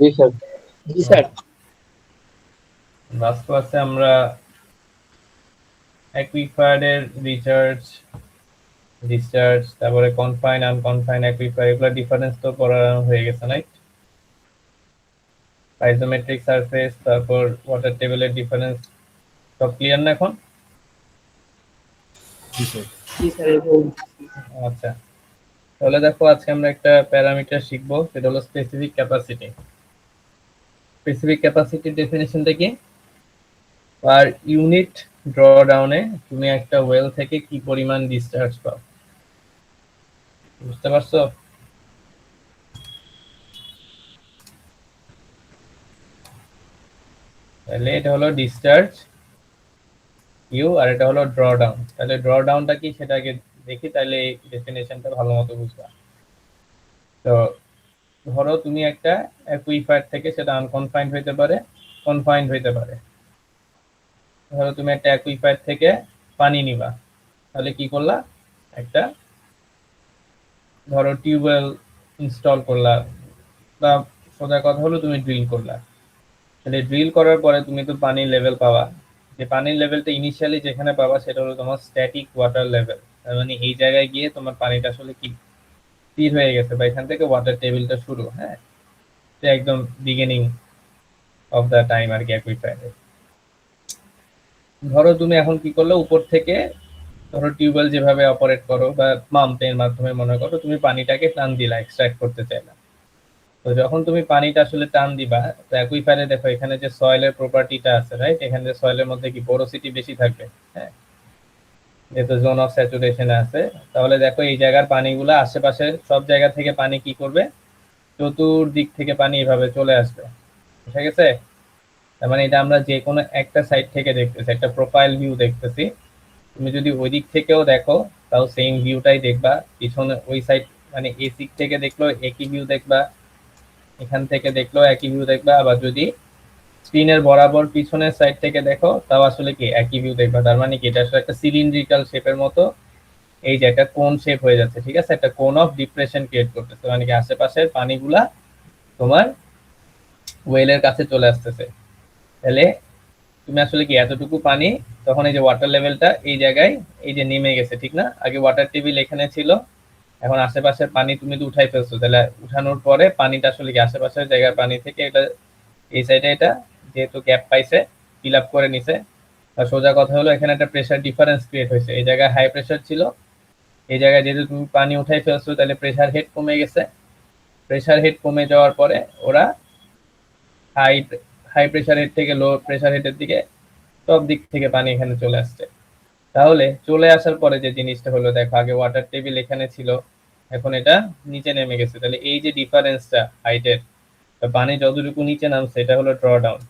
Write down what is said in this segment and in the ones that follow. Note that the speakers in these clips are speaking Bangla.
জি স্যার। জি স্যার। লাস্ট ক্লাসে আমরা অ্যাকুইফায়ারের রিচার্জ, ডিসচার্জ, তারপরে কনফাইন, আনকনফাইন অ্যাকুইফায়ার, এগুলো ডিফারেন্স তো পড়ানো হয়ে গেছে, রাইট? আইসোমেট্রিক সারফেস, তারপর ওয়াটার টেবিলের ডিফারেন্স, সব ক্লিয়ার না এখন? জি স্যার। জি স্যার। আচ্ছা, তাহলে দেখো আজকে আমরা একটা প্যারামিটার শিখবো, সেটা হলো স্পেসিফিক ক্যাপাসিটি। স্পেসিফিক ক্যাপাসিটির ডেফিনেশনটা কি? পার ইউনিট ড্রডাউনে তুমি একটা ওয়েল থেকে কি পরিমাণ ডিসচার্জ পাও, বুঝতে পারছো? তাহলে এটা হলো ডিসচার্জ ইউ, আর এটা হলো ড্রডাউন। তাহলে ড্রডাউনটা কি সেটা আগে দেখি, তাহলে এই ডেফিনেশনটা ভালো মতো বুঝবা। তো ধরো তুমি একটা অ্যাকুইফায়ার থেকে, সেটা আনকনফাইন্ড হইতে পারে, কনফাইন্ড হইতে পারে। ধরো তুমি একটা অ্যাকুইফায়ার থেকে পানি নিবা, তাহলে কি করলা? একটা ধরো টিউবওয়েল ইনস্টল করলা, বা সোজা কথা হলো তুমি ড্রিল করলা। তাহলে ড্রিল করার পরে তুমি তো পানির লেভেল পাওয়া, যে পানির লেভেলটা ইনিশিয়ালি যেখানে পাবা সেটা হলো তোমার স্ট্যাটিক ওয়াটার লেভেল। তার মানে এই জায়গায় গিয়ে তোমার পানিটা আসলে কি স্থির হয়ে গেছে, বা এখান থেকে ওয়াটার টেবিলটা শুরু, হ্যাঁ, একদম বিগিনিং অফ দ্য টাইম আর কি অ্যাকুইফায়ারে। ধরো তুমি এখন কি করলে, উপর থেকে ধরো টিউবওয়েল যেভাবে অপারেট করো বা পাম্পের মাধ্যমে মনে করো তুমি পানিটাকে টান দিলা, এক্সট্রাক্ট করতে চাইলা। তো যখন তুমি পানিটা আসলে টান দিবা, তো অ্যাকুইফায়ারে দেখো এখানে যে সয়েলের প্রপার্টিটা আছে, রাইট? এখানে যে সয়েলের মধ্যে কি পোরোসিটি বেশি থাকবে, হ্যাঁ, যেহেতু জোন অফ স্যাচুরেশনে আছে। তাহলে দেখো এই জায়গার পানিগুলো আশেপাশে সব জায়গা থেকে পানি কি করবে, চতুর্দিক থেকে পানি এভাবে চলে আসবে, বুঝা গেছে? তার মানে এটা আমরা যে কোনো একটা সাইড থেকে দেখতেছি, একটা প্রোফাইল ভিউ দেখতেছি। তুমি যদি ওই দিক থেকেও দেখো তাও সেম ভিউটাই দেখবা, পিছনে ওই সাইড মানে এই দিক থেকে দেখলো একই ভিউ দেখবা, এখান থেকে দেখলো একই ভিউ দেখবা, আবার যদি স্ক্রিনের বরাবর পিছনের সাইড থেকে দেখো তাও আসলে কি একই ভিউ দেখবা। তার মানে কি এটা আসলে একটা সিলিন্ড্রিক্যাল শেপের মতো, এই যে একটা কোন শেপ হয়ে যাচ্ছে, ঠিক আছে? একটা কোন অফ ডিপ্রেশন ক্রিয়েট করতেছে, মানে কি আশেপাশের পানিগুলা তোমার ওয়েলের কাছে চলে আসতেছে। তাহলে তুমি আসলে কি এতটুকু পানি, তখন এই যে ওয়াটার লেভেলটা এই জায়গায় এই যে নেমে গেছে, ঠিক না? আগে ওয়াটার টেবিল এখানে ছিল, এখন আশেপাশের পানি তুমি তো উঠাই ফেলছো, তাহলে উঠানোর পরে পানিটা আসলে কি আশেপাশের জায়গার পানি থেকে এটা এই সাইডে এটা যেহেতু গ্যাপ পাইছে, ফিল আপ করে নিছে। আর সোজা কথা হলো এখানে একটা প্রেসার ডিফারেন্স ক্রিয়েট হয়েছে, এই জায়গায় হাই প্রেসার ছিল, এই জায়গায় যেহেতু তুমি পানি উঠাই ফেলছো তাহলে প্রেসার হেড কমে গেছে। প্রেসার হেড কমে যাওয়ার পরে ওরা হাই হাই প্রেসার হেড থেকে লো প্রেসার হেডের দিকে সব দিক থেকে পানি এখানে চলে আসছে। তাহলে চলে আসার পরে যে জিনিসটা হলো, দেখো আগে ওয়াটার টেবিল এখানে ছিল, এখন এটা নিচে নেমে গেছে। তাহলে এই যে ডিফারেন্সটা হাইটের, পানি যতটুকু নিচে নামছে এটা হলো ড্র ডাউন,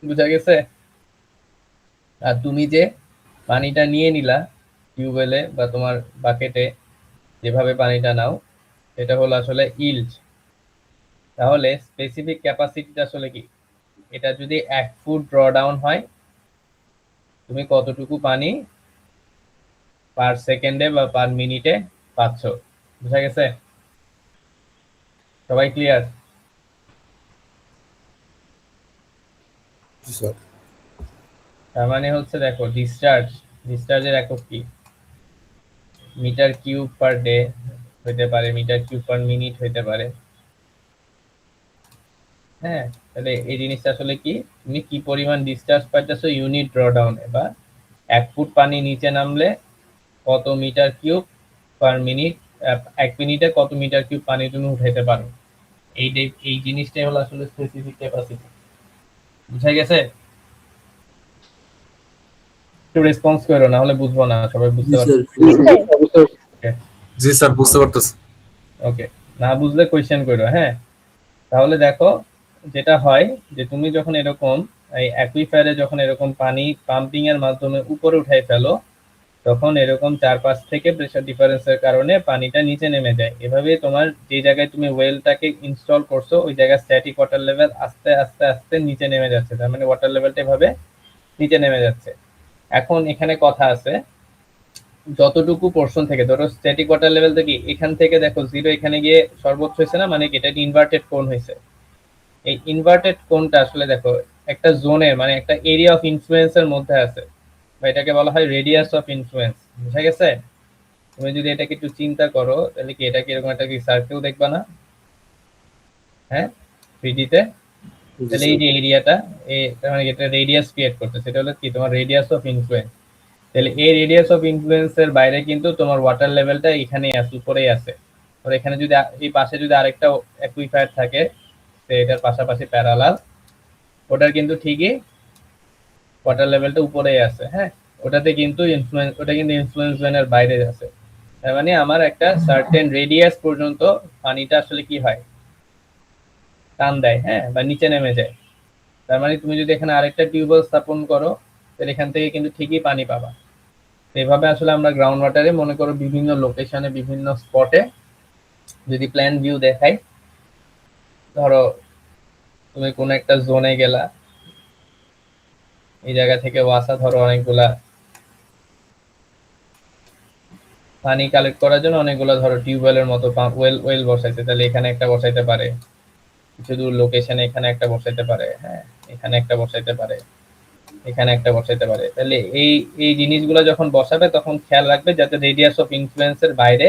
বুঝা গেছে? আর তুমি যে পানিটা নিয়ে নিলা টিউবওয়েলে বা তোমার বাকেটে, যেভাবে পানিটা নাও, এটা হলো আসলে ইল্ড। তাহলে স্পেসিফিক ক্যাপাসিটিটা আসলে কি, এটা যদি 1 ফুট ড্র ডাউন হয়, তুমি কতটুকু পানি পার সেকেন্ডে বা পার মিনিটে পাচ্ছ, বুঝা গেছে? সবাই ক্লিয়ার? জি স্যার। তার মানে হচ্ছে দেখো ডিসচার্জের একক কি, মিটার কিউব পার ডে হইতে পারে, মিটার কিউব পার মিনিট হইতে পারে, হ্যাঁ। তাহলে এই জিনিসটা আসলে কি, তুমি কি পরিমাণ ডিসচার্জ পাইতেছো ইউনিট ড্র ডাউনে, বা 1 ফুট পানি নিচে নামলে কত মিটার কিউব পার মিনিট, 1 মিনিটে কত মিটার কিউব পানি তুমি উঠাইতে পারো। এই জিনিসটাই হলো আসলে স্পেসিফিক ক্যাপাসিটি, বুঝা গেছে? একটু রেসপন্স করো, না হলে বুঝবো না, সবাই জি বুঝতে স্যার। পারছো? জি স্যার, বুঝতে পারতেছি। ওকে, না বুঝলে কোয়েশ্চেন করো, হ্যাঁ। তাহলে দেখো যেটা হয়, যে তুমি যখন এরকম এই অ্যাকুইফায়ারে যখন এরকম পানি পাম্পিং এর মাধ্যমে উপরে উঠাই ফেলো, তখন এরকম 4-5 থেকে প্রেসার ডিফারেন্সের কারণে পানিটা নিচে নেমে যায়। এভাবে তোমার যে জায়গায় তুমি ওয়েলটাকে ইনস্টল করছো ওই জায়গায় স্ট্যাটিক ওয়াটার লেভেল আস্তে আস্তে আস্তে নিচে নেমে যাচ্ছে, তার মানে ওয়াটার লেভেলটা এভাবে নিচে নেমে যাচ্ছে। এখন এখানে কথা আছে, যতটুকু পোর্শন থেকে ধরো স্ট্যাটিক ওয়াটার লেভেল থেকে এখান থেকে দেখো জিরো এখানে গিয়ে সর্বোচ্চ হয়েছে না, মানে কি এটা ইনভার্টেড কোণ হয়েছে। এই ইনভার্টেড কোনটা আসলে দেখো একটা জোনের মানে একটা এরিয়া অফ ইনফ্লুয়েন্সের মধ্যে আছে, বা এটাকে বলা হয় রেডিয়াস অফ ইনফ্লুয়েন্স। বুঝা গেছে? তুমি যদি এটাকে একটু চিন্তা করো তাহলে কি এটা কি এরকম একটা কি সার্কেল দেখবা না? হ্যাঁ, 3D তে। জি তাহলে এই স্যার। যে এরিয়াটা, মানে এটা রেডিয়াস ক্রিয়েট করতে, সেটা হলো কি তোমার রেডিয়াস অফ ইনফ্লুয়েন্স। তাহলে এই রেডিয়াস অফ ইনফ্লুয়েন্সের বাইরে কিন্তু তোমার ওয়াটার লেভেলটা এখানেই আছে, উপরেই আছে। আর এখানে যদি এই পাশে যদি আরেকটা অ্যাকুইফায়ার থাকে, তো এটার পাশাপাশি প্যারালাল, ওটার কিন্তু ঠিকই ওয়াটার লেভেলটা উপরেই আছে। হ্যাঁ, ওটা কিন্তু ইনফ্লুয়েন্স জোনের বাইরে আছে। তার মানে আমার একটা সার্টেন রেডিয়াস পর্যন্ত পানিটা আসলে কি হয়, টান দেয়, হ্যাঁ, বা নিচে নেমে যায়। তার মানে তুমি যদি এখানে আরেকটা টিউবওয়েল স্থাপন করো, তাহলে এখান থেকে কিন্তু ঠিকই পানি পাবা। তো এভাবে আসলে আমরা গ্রাউন্ড ওয়াটারে মনে করো বিভিন্ন লোকেশনে বিভিন্ন স্পটে যদি প্ল্যান ভিউ দেখাই, ধরো তুমি কোন একটা জোনে গেলা, এই জায়গা থেকে ওয়াসা ধরো অনেকগুলা পানি কালেক্ট করার জন্য অনেকগুলো ধরো টিউবওয়েলের মতো ওয়েল ওয়েল বসাইছে, তাহলে এখানে একটা বসাইতে পারে, কিছু দূর লোকেশনে এখানে একটা বসাইতে পারে, হ্যাঁ, এখানে একটা বসাইতে পারে, এখানে একটা বসাইতে পারে। তাহলে এই এই জিনিসগুলো যখন বসাবে তখন খেয়াল রাখবে যাতে রেডিয়াস অফ ইনফ্লুয়েন্সের বাইরে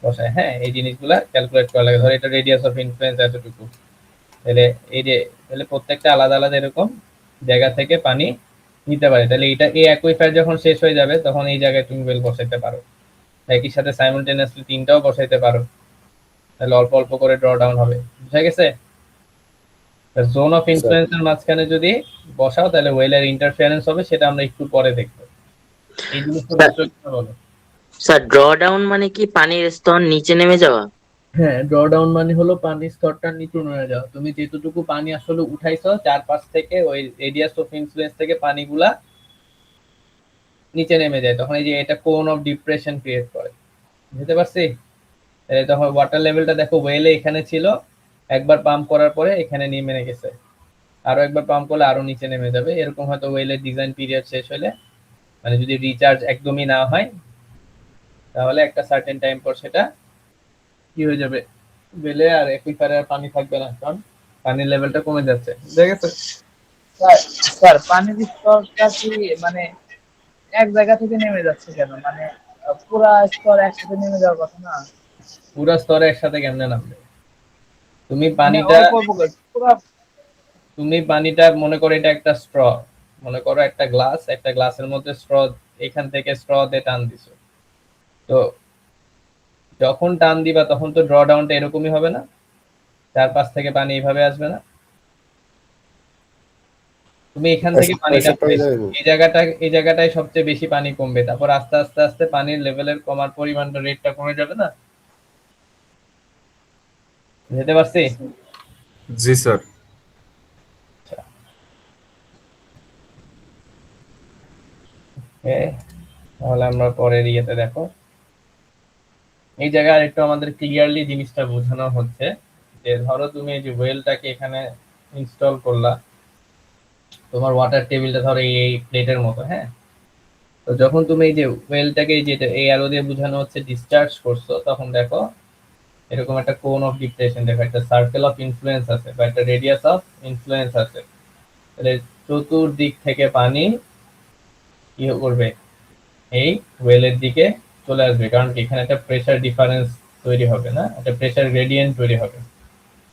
বসায়। হ্যাঁ, এই জিনিসগুলা ক্যালকুলেট করা লাগে। ধর এটা রেডিয়াস অফ ইনফ্লুয়েন্স এতটুকু, তাহলে এই যে তাহলে প্রত্যেকটা আলাদা আলাদা এরকম জায়গা থেকে পানি নিতে পারে। তাহলে এটা এই অ্যাকুইফায়ার যখন শেষ হয়ে যাবে তখন এই জায়গায় তুমি ওয়েল বসাইতে পারো, একই সাথে সাইমultaneously তিনটাও বসাইতে পারো। তাহলে অল্প অল্প করে ড্র ডাউন হবে। বুঝা গেছে? জোন অফ স্যার ইনফ্লুয়েন্সের মাঝখানে যদি বসাও তাহলে ওয়েলের ইন্টারফারেন্স হবে, সেটা আমরা একটু পরে দেখবো। এই জিনিসটা স্যার বুঝতে কিভাবে বলো? স্যার ড্র ডাউন মানে কি পানির স্তর নিচে নেমে যাওয়া? হ্যাঁ, ড্র ডাউন মানে হলো পানির স্তরটা নিচু নেমে যাওয়া। তুমি যেতটুকু পানি আসলে উঠাইছো চারপাশ থেকে, ওই রেডিয়াস অফ ইনফ্লুয়েন্স থেকে পানিগুলা নিচে নেমে যায়, তখন এই যে এটা কোন অফ ডিপ্রেশন ক্রিয়েট করে। বুঝতে পারছি? তখন ওয়াটার লেভেলটা দেখো ওয়েলে এখানে ছিল, একবার পাম্প করার পরে এখানে নেমে গেছে, আরো একবার পাম্প করলে আরো নিচে নেমে যাবে। এরকম হয়তো ওয়েলের ডিজাইন পিরিয়ড শেষ হলে, মানে যদি রিচার্জ একদমই না হয়, তাহলে একটা সার্টেন টাইম পর সেটা কি হয়ে যাবে, বেলে আর একুইফারে আর পানি থাকবে না, কারণ পানির লেভেলটা কমে যাচ্ছে। বুঝে গেছে? স্যার স্যার পানির স্তরটা কি মানে এক জায়গা থেকে নেমে যাচ্ছে কেন? মানে পুরা স্তর একসাথে নেমে যাওয়ার কথা না। পুরো স্তরে একসাথে কেমনে নামবে? তুমি মানে পানিটা অল্প অল্প করে পুরা। তুমি পানিটা মনে করো এটা একটা স্ট্র, মনে করো একটা গ্লাস, একটা গ্লাসের মধ্যে স্ট্র, এখান থেকে স্ট্র দিয়ে টান দিছো। তো যখন টান দিবা তখন তো ড্র ডাউনটা এরকমই হবে না, চারপাশ থেকে পানি এইভাবে আসবে না। তুমি এখান থেকে পানিটা প্রেসারটা ওই জায়গায়। এই জায়গাটায় সবচেয়ে বেশি পানি কমবে, তারপর আস্তে আস্তে আস্তে পানির লেভেলের কমার পরিমাণটা, রেটটা কমে যাবে না। বুঝতে পারছি? জি স্যার। আচ্ছা, okay, তাহলে আমরা পরের ইয়েতে দেখো, এই জায়গায় আরেকটু আমাদের ক্লিয়ারলি জিনিসটা বোঝানো হচ্ছে যে ধরো তুমি এই যে ওয়েলটাকে এখানে ইনস্টল করলা, তোমার ওয়াটার টেবিলটা ধরো এই প্লেটের মতো, হ্যাঁ। তো যখন তুমি এই যে ওয়েলটাকে যেটা এই অ্যারো দিয়ে বোঝানো হচ্ছে ডিসচার্জ করছো, তখন দেখো এরকম একটা কোন অফ ডিপ্রেশন, দেখো একটা সার্কেল অফ ইনফ্লুয়েন্স আছে বা একটা রেডিয়াস অফ ইনফ্লুয়েন্স আছে। তাহলে চতুর্দিক থেকে পানি কি করবে, এই ওয়েলের দিকে চলে আসবে, কারণ কি এখানে একটা প্রেসার ডিফারেন্স তৈরি হবে, না একটা প্রেসার গ্রেডিয়েন্ট তৈরি হবে।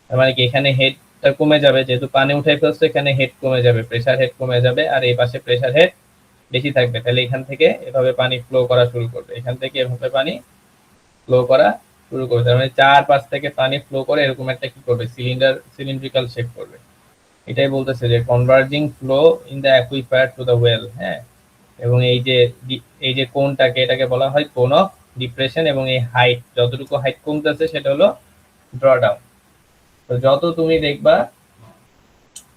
তার মানে কি এখানে হেডটা কমে যাবে, যেহেতু পানি উঠে ফেলছে এখানে হেড কমে যাবে, প্রেসার হেড কমে যাবে, আর এই পাশে প্রেসার হেড বেশি থাকবে। তাহলে এখান থেকে এভাবে পানি ফ্লো করা শুরু করবে, এখান থেকে এভাবে পানি ফ্লো করা শুরু করবে। তার মানে চারপাশ থেকে পানি ফ্লো করে এরকম একটা কি করবে, সিলিন্ড্রিক্যাল শেপ করবে। এটাই বলতেছে যে converging flow in the aquifer to the well. হ্যাঁ, এবং এই যে কোনটাকে, এটাকে বলা হয় কোন অফ ডিপ্রেশন, এবং এই হাইট, যতটুকু হাইট কমতেছে সেটা হলো ড্র ডাউন। তো যত তুমি দেখবা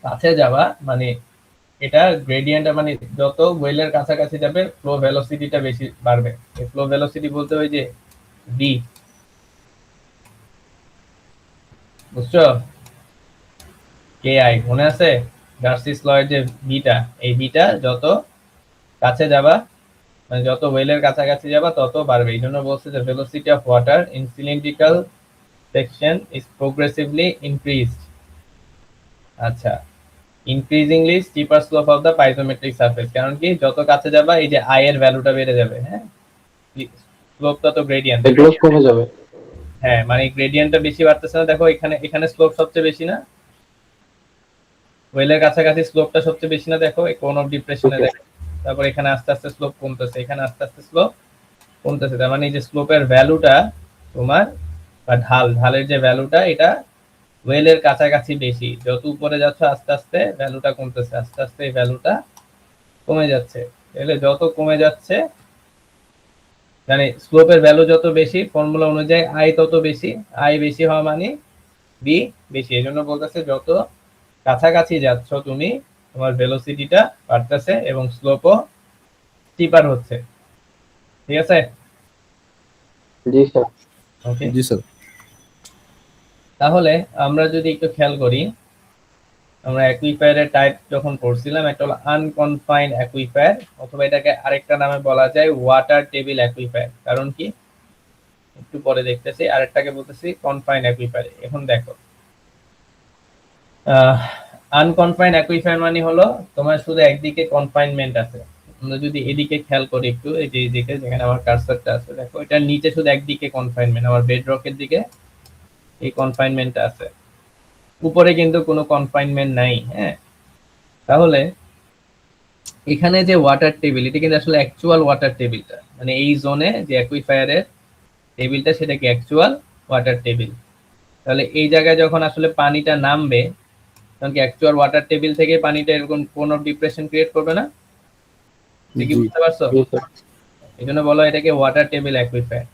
কাছে যাবা, মানে এটা গ্রেডিয়েন্ট, মানে যত ওয়েলের কাছাকাছি যাবে ফ্লো ভেলোসিটিটা বেশি বাড়বে। এই ফ্লো ভেলোসিটি বলতে হয় যে ভি, বুঝছো? কে আই মনে আছে গার্সিস লয়ের যে ভিটা, এই ভিটা যত কাছে যাবা, মানে যত ওয়েলের কাছাকাছি যাবা তত বাড়বে। এই জন্য বলছে যে velocity of water in cylindrical section is progressively increased. আচ্ছা, increasingly steeper slope of the piezometric surface, কারণ কি যত কাছে যাবা এই যে আই এর ভ্যালুটা বেড়ে যাবে, হ্যাঁ, স্লোপটা তো গ্রেডিয়েন্ট, এগুলো কমে যাবে। হ্যাঁ মানে গ্রেডিয়েন্টটা বেশি বাড়তেছে না, দেখো এখানে এখানে স্লোপ সবচেয়ে বেশি না, ওয়েলের কাছাকাছি স্লোপটা সবচেয়ে বেশি না, দেখো এই কোন অফ ডিপ্রেশনে Okay. দেখো, তারপর এখানে আস্তে আস্তে স্লোপ কমতেছে, এখানে আস্তে আস্তে স্লোপ কমতেছে, তার মানে এই যে স্লোপের ভ্যালুটা তোমার বা ঢালের যে ভ্যালুটা এটা ওয়েলের কাছাকাছি বেশি, যত উপরে যাচ্ছ আস্তে আস্তে ভ্যালুটা কমতেছে, আস্তে আস্তে এই ভ্যালুটা কমে যাচ্ছে, তাহলে যত কমে যাচ্ছে মানে স্লোপের ভ্যালু যত বেশি ফর্মুলা অনুযায়ী আই তত বেশি, আই বেশি হওয়া মানে বি বেশি, এই জন্য বলতেছে যত কাছাকাছি যাচ্ছ তুমি তোমার ভেলোসিটিটা বাড়তেছে এবং স্লোপও স্টিপার হচ্ছে, ঠিক আছে? জি স্যার। ওকে, জি স্যার। তাহলে আমরা যদি একটু খেয়াল করি, আমরা অ্যাকুইফায়ারের টাইপ যখন পড়ছিলাম, একটা হলো আনকনফাইন্ড অ্যাকুইফায়ার, অথবা এটাকে আরেকটা নামে বলা যায় ওয়াটার টেবিল অ্যাকুইফায়ার, কারণ কি একটু পরে দেখতেছি, আরেকটাকে বলতেছি কনফাইন্ড অ্যাকুইফায়ার। এখন দেখো আনকনফাইন্ড অ্যাকুইফায়ার মানে হলো তোমার শুধু একদিকে কনফাইনমেন্ট আছে, আমরা যদি এদিকে খেয়াল করি একটু, এই যে এইদিকে যেখানে আমার কার্সারটা আছে দেখো, এটার নিচে শুধু একদিকে কনফাইনমেন্ট, আমার বেডরকের দিকে এই কনফাইনমেন্টটা আছে, উপরে কিন্তু কোনো কনফাইনমেন্ট নাই, হ্যাঁ। তাহলে এখানে যে ওয়াটার টেবিল, এটা কিন্তু আসলে অ্যাকচুয়াল ওয়াটার টেবিলটা, মানে এই জোনে যে অ্যাকুইফায়ারের টেবিলটা সেটা কি অ্যাকচুয়াল ওয়াটার টেবিল। তাহলে এই জায়গায় যখন আসলে পানিটা নামবে তখন কি অ্যাকচুয়াল ওয়াটার টেবিল থেকে পানিটা এরকম কোনো ডিপ্রেশন ক্রিয়েট করবে না? এটা কি জি। বুঝতে পারছো? জি স্যার। এই জন্য বলো এটাকে ওয়াটার টেবিল অ্যাকুইফায়ার।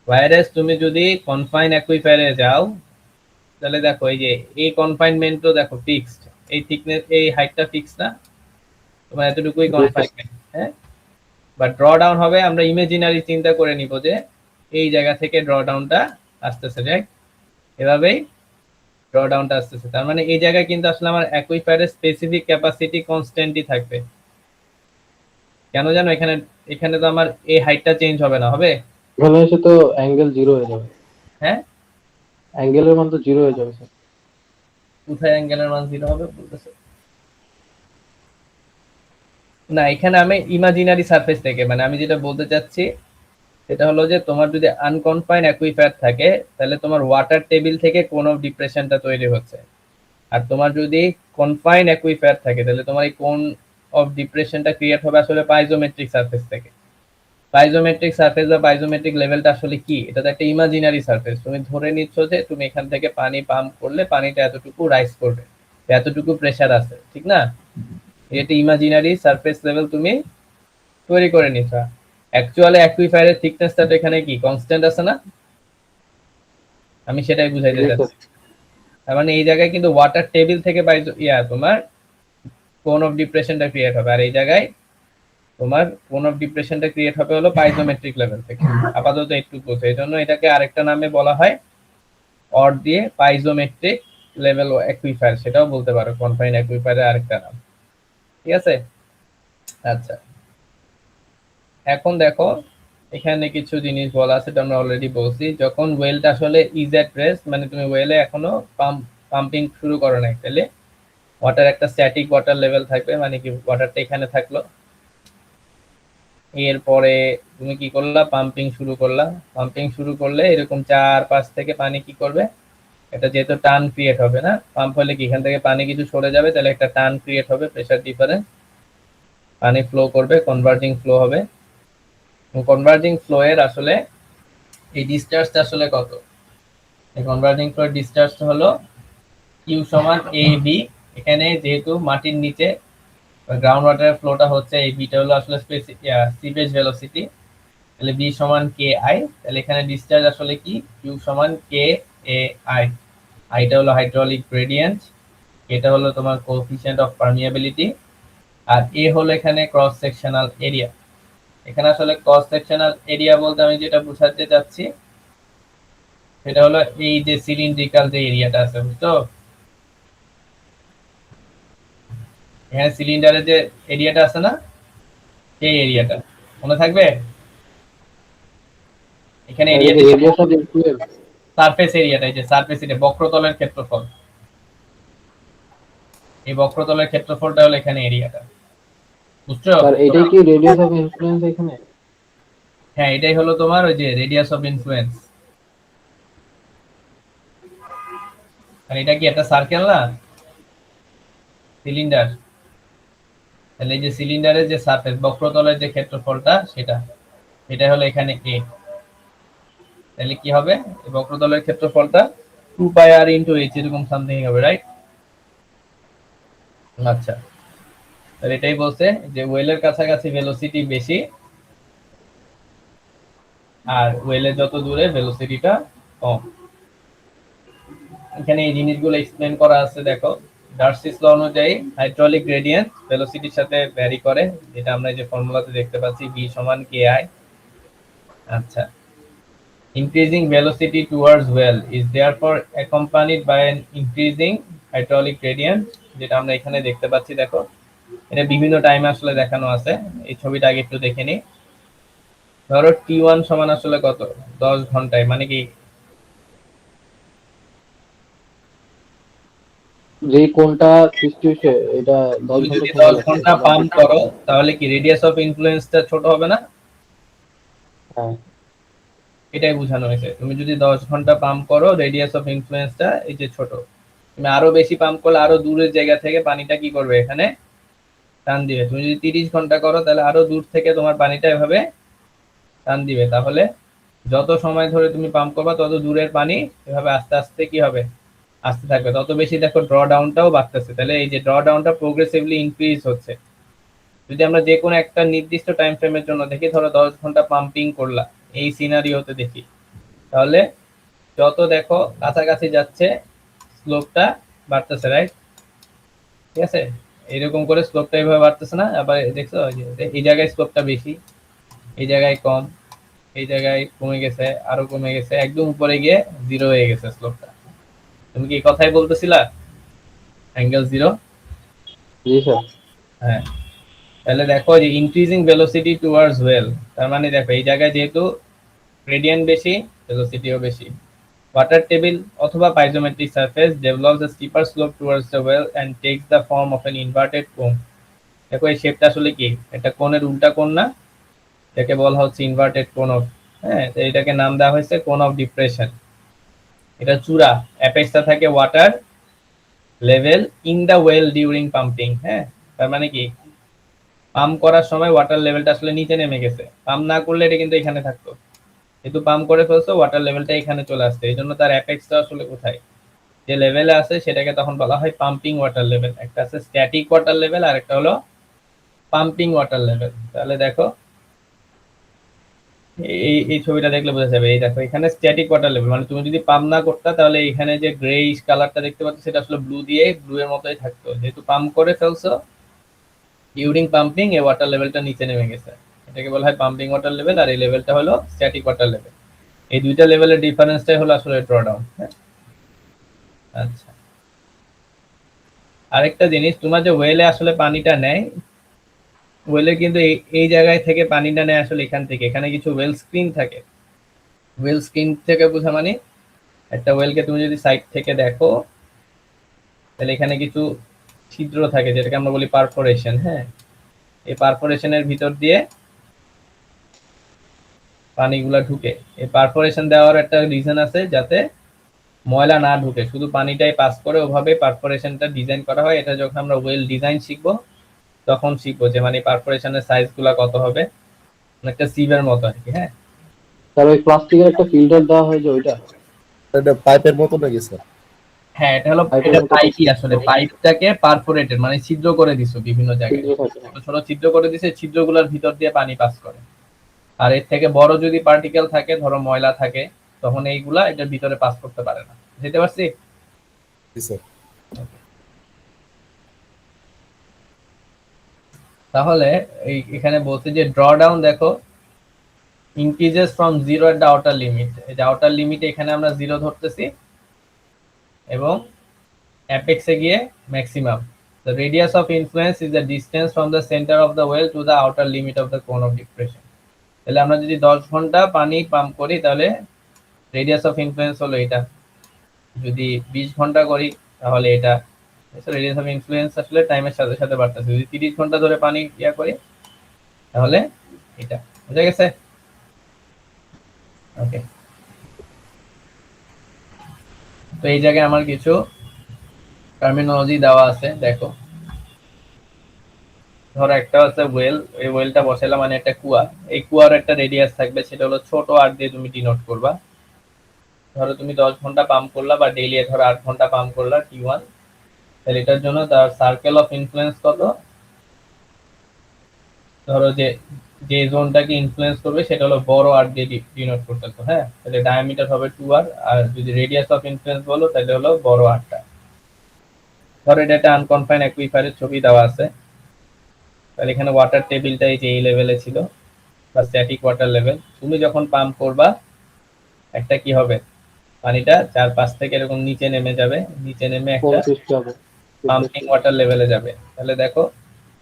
ভাইরাস তুমি যদি কনফাইন অ্যাকুইফায়ারে যাও তাহলে দেখো এই যে এই কনফাইনমেন্টও দেখো ফিক্সড, এই থিকনেস এই হাইটটা ফিক্স না, তোমার এতটুকুই কনফাইনমেন্ট, হ্যাঁ। বা ড্র ডাউন হবে, আমরা ইমাজিনারি চিন্তা করে নিব যে এই জায়গা থেকে ড্র ডাউনটা আসতেছে, রাইট, এভাবেই ড্র ডাউনটা আসতেছে, তার মানে এই জায়গায় কিন্তু আসলে আমার অ্যাকুইফায়ারের স্পেসিফিক ক্যাপাসিটি কনস্ট্যান্টই থাকবে। কেন জানো? এখানে এখানে তো আমার এই হাইটটা চেঞ্জ হবে না, হবে? এখানে এসে তো অ্যাঙ্গেল 0 হয়ে যাবে, হ্যাঁ, অ্যাঙ্গেলের মান তো 0 হয়ে যাবে স্যার। কোথায় অ্যাঙ্গেলের মান 0 হবে বলতেছে? না, এখানে আমি ইমাজিনারি সারফেস থেকে, মানে আমি যেটা বলতে চাচ্ছি সেটা হলো যে তোমার যদি আনকনফাইন অ্যাকুইফায়ার থাকে তাহলে তোমার ওয়াটার টেবিল থেকে কোন ডিপ্রেশনটা তৈরি হচ্ছে, আর তোমার যদি কনফাইন অ্যাকুইফায়ার থাকে তাহলে তোমার এই কোন অফ ডিপ্রেশনটা ক্রিয়েট হবে আসলে পাইজোমেট্রিক সারফেস থেকে। পাইজোমেট্রিক সারফেস বা পাইজোমেট্রিক লেভেলটা আসলে কি? এটা তো একটা ইমাজিনারি সারফেস, তুমি ধরে নিচ্ছ যে তুমি এখান থেকে পানি পাম্প করলে পানিটা এতটুকু রাইজ করবে, এতটুকু প্রেসার আছে, ঠিক না? এটা ইমাজিনারি সারফেস লেভেল তুমি তৈরি করে নিচ্ছ। অ্যাকচুয়ালি অ্যাকুইফায়ারের থিকনেসটা তো এখানে কি কনস্ট্যান্ট আছে না? আমি সেটাই বুঝাইতে জি স্যার। চাচ্ছি। তার মানে এই জায়গায় কিন্তু ওয়াটার টেবিল থেকে তোমার কোন অফ ডিপ্রেশনটা ক্রিয়েট হবে, আর এই জায়গায় তোমার কোন অফ ডিপ্রেশনটা ক্রিয়েট হবে হলো পাইজোমেট্রিক লেভেল থেকে। আপাতত একটু বোঝো, এই জন্য এটাকে আরেকটা নামে বলা হয় অর দিয়ে পাইজোমেট্রিক লেভেল অ্যাকুইফায়ার, সেটাও বলতে পারো, কনফাইন অ্যাকুইফায়ারের আরেকটা নাম, ঠিক আছে? আচ্ছা, এখন দেখো এখানে কিছু জিনিস বলা আছে, এটা আমরা অলরেডি বলছি, যখন ওয়েলটা আসলে ইজ এট রেস্ট, মানে তুমি ওয়েলে এখনো পাম্পিং শুরু করো নাই, তাহলে ওয়াটার একটা স্ট্যাটিক ওয়াটার লেভেল থাকবে, মানে কি ওয়াটারটা এখানে থাকলো, এরপরে তুমি কি করলা, পাম্পিং শুরু করলা, পাম্পিং শুরু করলে এরকম 4-5 থেকে পানি কি করবে, এটা যেহেতু টান ক্রিয়েট হবে না, পাম্প হলে কি এখান থেকে পানি কিছু সরে যাবে, তাহলে একটা টান ক্রিয়েট হবে, প্রেসার ডিফারেন্স, পানি ফ্লো করবে, কনভার্জিং ফ্লো হবে। কনভার্জিং ফ্লো এর আসলে এই ডিসচার্জটা আসলে কত? এই কনভার্জিং ফ্লো এর ডিসচার্জ হলো কিউ সমান এ বি, এখানে যেহেতু মাটির নিচে গ্রাউন্ড ওয়াটারের ফ্লোটা হচ্ছে, এই বিটা হলো আসলে সিপেজ ভেলোসিটি, তাহলে বি সমান কে আই, তাহলে এখানে ডিসচার্জ আসলে কি কিউ সমান কে এ আই, আইটা হলো হাইড্রোলিক গ্রেডিয়েন্ট, এটা হলো তোমার কোএফিসিয়েন্ট অফ পারমিয়াবিলিটি, আর এ হলো এখানে ক্রস সেকশনাল এরিয়া। এখানে আসলে ক্রস সেকশনাল এরিয়া বলতে আমি যেটা বোঝাতে চাচ্ছি সেটা হলো এই যে সিলিন্ড্রিক্যাল যে এরিয়াটা আছে, বুঝছো? এখানে সিলিন্ডারের যে এরিয়াটা আছে না, সেই এরিয়াটা মনে থাকবে, এখানে এরিয়াতে রেডিয়াস অফ ইনফ্লুয়েন্স। সারফেস এরিয়াটা, এই যে সারফেস এরিয়া বক্রতলের ক্ষেত্রফল, এই বক্রতলের ক্ষেত্রফলটা হলো এখানে এরিয়াটা, বুঝছো? স্যার এটাই কি রেডিয়াস অফ ইনফ্লুয়েন্স এখানে? হ্যাঁ, এটাই হলো তোমার ওই যে রেডিয়াস অফ ইনফ্লুয়েন্স। আর এটা কি একটা সার্কেল না, সিলিন্ডার? তাহলে এই যে সিলিন্ডারের যে সারফেস, বক্রতলের যে ক্ষেত্রফলটা সেটা, এটা হলো এখানে এ। তাহলে কি হবে, এই বক্রতলের ক্ষেত্রফলটা 2 পাই আর ইনটু এইচ এরকম সামথিং হবে, রাইট? আচ্ছা, তাহলে এটাই বলছে যে ওয়েলের কাছাকাছি ভেলোসিটি বেশি, আর ওয়েলের যত দূরে ভেলোসিটিটা কম। এখানে এই জিনিসগুলো এক্সপ্লেন করা আছে, দেখো। ডার্সিস ল অনুযায়ী হাইড্রোলিক গ্রেডিয়েন্ট ভেলোসিটির সাথে ভ্যারি করে, যেটা আমরা এই যে ফর্মুলাতে দেখতে পাচ্ছি, v সমান ki। আচ্ছা, increasing velocity towards well is therefore accompanied by an increasing hydraulic gradient, যেটা আমরা এখানে দেখতে পাচ্ছি, দেখো। এটা বিভিন্ন টাইমে আসলে দেখানো আছে, এই ছবিটা আগে একটু দেখে নিই। ধরো t1 সমান আসলে কত, 10 ঘন্টায়, মানে কি যে কোনটা সৃষ্টি হয়েছে এটা 10 তুমি ঘন্টা যদি সময় 10 লাগছে ঘন্টা এটা পাম্প করো, তাহলে কি রেডিয়াস অফ ইনফ্লুয়েন্সটা ছোট হবে না? হ্যাঁ। এটাই বোঝানো হয়েছে। তুমি যদি 10 ঘন্টা পাম্প করো, রেডিয়াস অফ ইনফ্লুয়েন্সটা এই যে ছোট। তুমি আরো বেশি পাম্প করলে আরো দূরের জায়গা থেকে পানিটা কি করবে, এখানে টান দিবে। তুমি যদি 30 ঘন্টা করো, তাহলে আরো দূর থেকে তোমার পানিটা এভাবে টান দিবে। তাহলে যত সময় ধরে তুমি পাম্প করবা, তত দূরের পানি এভাবে আস্তে আস্তে কি হবে, আসতে থাকবে। তত বেশি দেখো ড্র ডাউনটাও বাড়তেছে। তাহলে এই যে ড্র ডাউনটা প্রোগ্রেসিভলি ইনক্রিজ হচ্ছে। যদি আমরা যে কোনো একটা নির্দিষ্ট টাইম ফ্রেমের জন্য দেখি, ধরো 10 ঘন্টা পাম্পিং করলা, এই সিনারিওতে দেখি, তাহলে যত দেখো কাছাকাছি যাচ্ছে স্লোপটা বাড়তেছে, রাইট? ঠিক আছে, এরকম করে স্লোপটা এইভাবে বাড়তেছে না? আবার দেখছো এই জায়গায় স্লোপটা বেশি, এই জায়গায় কম, এই জায়গায় কমে গেছে, আরো কমে গেছে, একদম উপরে গিয়ে জিরো হয়ে গেছে স্লোপটা। তুমি কি এই কথাই বলতেছিলা, অ্যাঙ্গেল জিরো? জি স্যার। হ্যাঁ, তাহলে দেখো যে ইনক্রিজিং ভেলোসিটি টুয়ার্ডস ওয়েল, তার মানে দেখো এই জায়গায় যেহেতু গ্রেডিয়েন্ট বেশি, ভেলোসিটিও বেশি। ওয়াটার টেবিল অথবা piezometric surface develops a steeper slope towards the well and takes the form of an inverted cone। দেখো এই শেপটা আসলে কি, এটা কোণের উল্টা কোণ না? এটাকে বলা হচ্ছে ইনভার্টেড কোণ অফ, হ্যাঁ, তো এটাকে নাম দেওয়া হয়েছে কোণ অফ ডিপ্রেশন। এটা চূড়া, অ্যাপেক্সটা থাকে water level in the well during pumping. হ্যাঁ, তার মানে কি, পাম্প করার সময় ওয়াটার লেভেলটা আসলে নিচে নেমে গেছে। পাম্প না করলে এটা কিন্তু এখানে থাকতো, কিন্তু পাম্প করে ফেলছো, ওয়াটার লেভেলটা এখানে চলে আসছে। এই জন্য তার অ্যাপেক্সটা আসলে কোথায়, যে লেভেলে আছে, সেটাকে তখন বলা হয় পাম্পিং ওয়াটার লেভেল। একটা আছে স্ট্যাটিক ওয়াটার লেভেল, আর একটা হলো পাম্পিং ওয়াটার লেভেল। তাহলে দেখো এই এই ছবিটা দেখলে বোঝা যাবে। এই দেখো এখানে স্ট্যাটিক ওয়াটার লেভেল, মানে তুমি যদি পাম্প না করতে, তাহলে এখানে যে গ্রেইশ কালারটা দেখতে পাচ্ছ, সেটা আসলে ব্লু দিয়ে, ব্লু এর মতোই থাকতো। যেহেতু পাম্প করে ফেলছো, ডিউরিং পাম্পিং এই ওয়াটার লেভেলটা নিচে নেমে গেছে, এটাকে বলা হয় পাম্পিং ওয়াটার লেভেল। আর এই লেভেলটা হলো স্ট্যাটিক ওয়াটার লেভেল। এই দুইটা লেভেলের ডিফারেন্সটাই হলো আসলে ড্রডাউন। হ্যাঁ, আচ্ছা, আরেকটা জিনিস, তোমার যে ওয়েলে আসলে পানিটা নেয়, ওয়েলে কিন্তু এই জায়গায় থেকে পানিটা নেয় আসলে এখান থেকে। এখানে কিছু ওয়েল স্ক্রিন থাকে। ওয়েল স্ক্রিন থেকে বোঝা মানে, একটা ওয়েলকে তুমি যদি সাইড থেকে দেখো, তাহলে এখানে কিছু ছিদ্র থাকে, যেটাকে আমরা বলি পারফোরেশন। হ্যাঁ, এই পারফোরেশনের ভিতর দিয়ে পানিগুলা ঢুকে। এই পারফোরেশন দেওয়ার একটা রিজন আছে, যাতে ময়লা না ঢুকে, শুধু পানিটাই পাস করে। ওভাবে পারফোরেশনটা ডিজাইন করা হয়। এটা যখন আমরা ওয়েল ডিজাইন শিখবো, তখন শিখবো যে মানে পারফোরেশনের সাইজ গুলা কত হবে, একটা সিভের মতো আর কি। হ্যাঁ, স্যার ওই প্লাস্টিকের একটা ফিল্টার দেওয়া হয় যে ওইটা? এটা পাইপের মতো নাকি স্যার? হ্যাঁ, এটা হলো, পাইপের এটা মতো পাইপই আসলে, পাইপটাকে পারফোরেটেড মানে ছিদ্র করে দিছো বিভিন্ন জায়গায়, ছিদ্র থাকে। ছোট ছোট ছিদ্র করে দিছে, ছিদ্রগুলোর ভিতর দিয়ে পানি পাস করে। আর এর থেকে বড় যদি পার্টিকেল থাকে, ধরো ময়লা থাকে, তখন এইগুলা এটার ভিতরে পাস করতে পারে না। বুঝতে পারছি? জি স্যার। তাহলে এই এখানে বলছে যে ড্র ডাউন, দেখো, increases from zero at the outer limit. এই যে আউটার লিমিটে এখানে আমরা জিরো ধরতেছি, এবং অ্যাপেক্সে গিয়ে maximum. The radius of influence is the distance from the center of the well to the outer limit of the cone of depression। তাহলে আমরা যদি 10 ঘন্টা পানি পাম্প করি, তাহলে রেডিয়াস অফ ইনফ্লুয়েন্স হলো এটা। যদি 20 ঘন্টা করি, তাহলে এটা। রেডিয়াস অফ ইনফ্লুয়েন্স আসলে টাইমের সাথে সাথে বাড়তেছে। যদি 30 ঘন্টা ধরে পানি ইয়া করি তাহলে এটা বুঝা গেছে। ওকে, তো এই জায়গায় আমার কিছু টার্মিনোলজি দেওয়া আছে, দেখো। ধরো একটা হচ্ছে ওয়েল, এই ওয়েলটা বসাইলাম মানে একটা কুয়া, এই কুয়ার একটা রেডিয়াস থাকবে, সেটা হলো ছোট আর দিয়ে তুমি ডিনোট করবা। ধরো তুমি 10 ঘন্টা পাম্প করলা বা ডেইলি ধরো 8 ঘন্টা পাম্প করলা T1, তাহলে এটার জন্য তার সার্কেল অফ ইনফ্লুয়েন্স কত, ধরো যে যে জোনটাকে ইনফ্লুয়েন্স করবে সেটা হলো বড় আর দিয়ে ডিনোট করতেছো, হ্যাঁ, তাহলে ডায়ামিটার হবে 2r, আর যদি রেডিয়াস অফ ইনফ্লুয়েন্স বলো তাহলে হলো বড় আরটা। ধরো এটা একটা আনকনফাইন্ড অ্যাকুইফারের ছবি দেওয়া আছে, তাহলে এখানে ওয়াটার টেবিলটা এই যে এই লেভেলে ছিল বা স্ট্যাটিক ওয়াটার লেভেল। তুমি যখন পাম্প করবা একটা কি হবে, পানিটা 4-5 থেকে এরকম নিচে নেমে যাবে, নিচে নেমে কোন একটা পৃষ্ঠে হবে? পাম্পিং ওয়াটার লেভেলে যাবে। তাহলে দেখো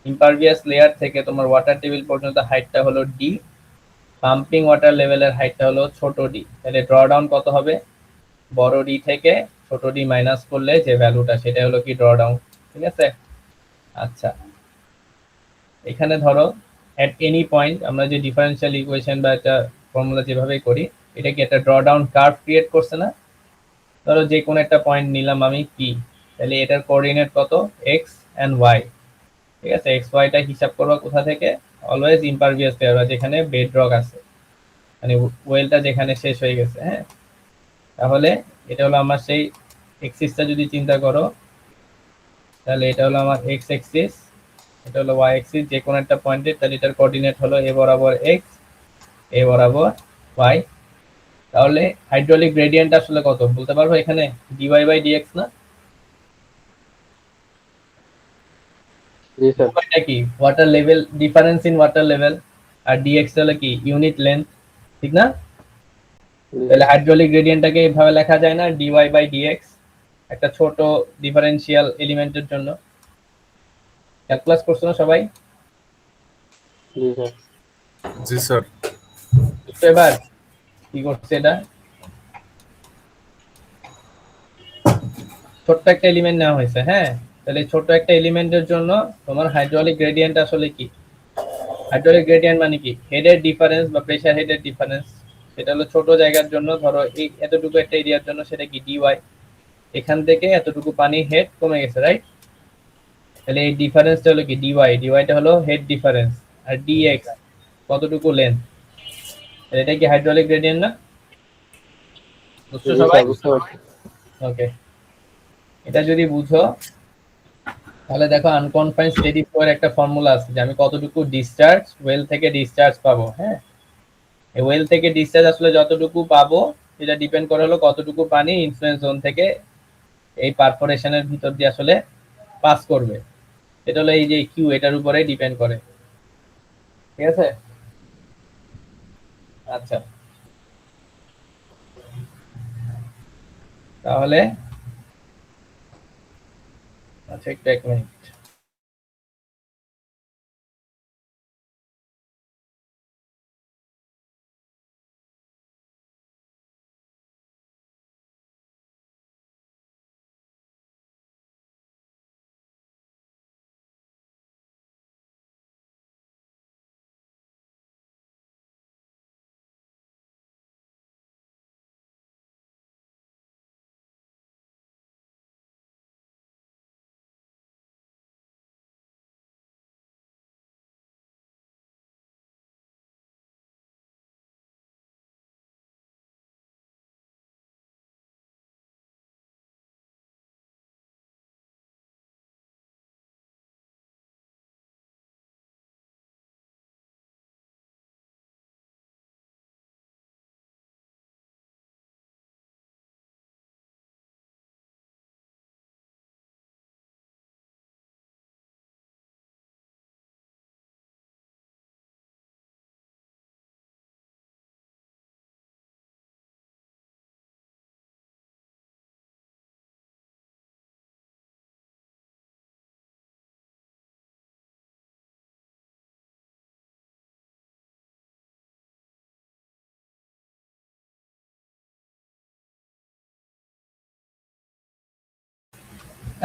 ইম্পারভিয়াস লেয়ার থেকে তোমার ওয়াটার টেবিল পর্যন্ত হাইটটা হলো ডি, পাম্পিং ওয়াটার লেভেলের হাইটটা হলো ছোট ডি। তাহলে ড্র ডাউন কত হবে, বড় ডি থেকে ছোট ডি মাইনাস করলে যে ভ্যালুটা সেটা হলো কি ড্র ডাউন। ঠিক আছে। আচ্ছা, এখানে ধরো এট এনি পয়েন্ট আমরা যে ডিফারেনশিয়াল ইকুয়েশন বা একটা ফর্মুলা যেভাবে করি, এটা কি একটা ড্র ডাউন কার্ভ ক্রিয়েট করছে না। ধরো যে কোনো একটা পয়েন্ট নিলাম আমি পি, তাহলে এটার কোঅর্ডিনেট কত, এক্স অ্যান্ড ওয়াই। ঠিক আছে, এক্স ওয়াইটা হিসাব করবো কোথা থেকে, অলওয়েজ ইম্পারভিয়াস লেয়ার বা যেখানে বেডরক আছে, মানে ওয়েলটা যেখানে শেষ হয়ে গেছে। হ্যাঁ, তাহলে এটা হলো আমার সেই এক্সিসটা যদি চিন্তা করো, তাহলে এটা হলো আমার এক্স এক্সিস, এটা হলো ওয়াই এক্সিস, যে কোনো একটা পয়েন্টে, তাহলে এটার কোঅর্ডিনেট হলো এ বরাবর এক্স, এ বরাবর ওয়াই। তাহলে হাইড্রোলিক গ্রেডিয়েন্ট আসলে কত বলতে পারবো এখানে, ডিওয়াই বাই ডিএক্স না। জি স্যার। এটা কি water level, difference in water level, আর ডিএক্স হলো কি ইউনিট লেন্থ, ঠিক না। জি তাহলে স্যার। হাইড্রোলিক গ্রেডিয়েন্টটাকে এইভাবে লেখা যায় না, ডিওয়াই বাই ডিএক্স, একটা ছোট ডিফারেন্সিয়াল এলিমেন্টের জন্য। ক্যালকুলাস করছো না সবাই? জি স্যার। জি স্যার। তো এবার কি করছে এটা, ছোট্ট একটা এলিমেন্ট নেওয়া হয়েছে, হ্যাঁ। তাহলে ছোট একটা এলিমেন্টের জন্য তোমার হাইড্রোলিক গ্রেডিয়েন্ট আসলে কি, হাইড্রোলিক গ্রেডিয়েন্ট মানে কি হেডের ডিফারেন্স বা প্রেসার হেডের ডিফারেন্স। সেটা হলো ছোট জায়গার জন্য, ধরো এই এতটুকু একটা এরিয়ার জন্য সেটা কি ডিওয়াই, এখান থেকে এতটুকু পানি হেড কমে গেছে, রাইট। তাহলে এই ডিফারেন্সটা হলো কি ডিওয়াই, ডিওয়াইটা হলো হেড ডিফারেন্স, আর ডিএক্স কতটুকু লেন্থ, এটা কি হাইড্রোলিক গ্রেডিয়েন্ট না। বুঝছো জি সবাই? স্যার, বুঝতে পারছি। ওকে, এটা যদি বুঝো তাহলে দেখো আনকনফাইন্ড স্টেডি ফ্লো এর একটা ফর্মুলা আছে যে আমি কতটুকু ডিসচার্জ ওয়েল থেকে ডিসচার্জ পাবো। হ্যাঁ, এই ওয়েল থেকে ডিসচার্জ আসলে যতটুকু পাবো এটা ডিপেন্ড করে হলো কতটুকু পানি ইনফ্লুয়েন্স জোন থেকে এই পারফোরেশনের ভিতর দিয়ে আসলে পাস করবে। এটা হলো এই যে কিউ, এটার উপরে ডিপেন্ড করে। ঠিক আছে। আচ্ছা, তাহলে আচ্ছা একটু এক মিনিট।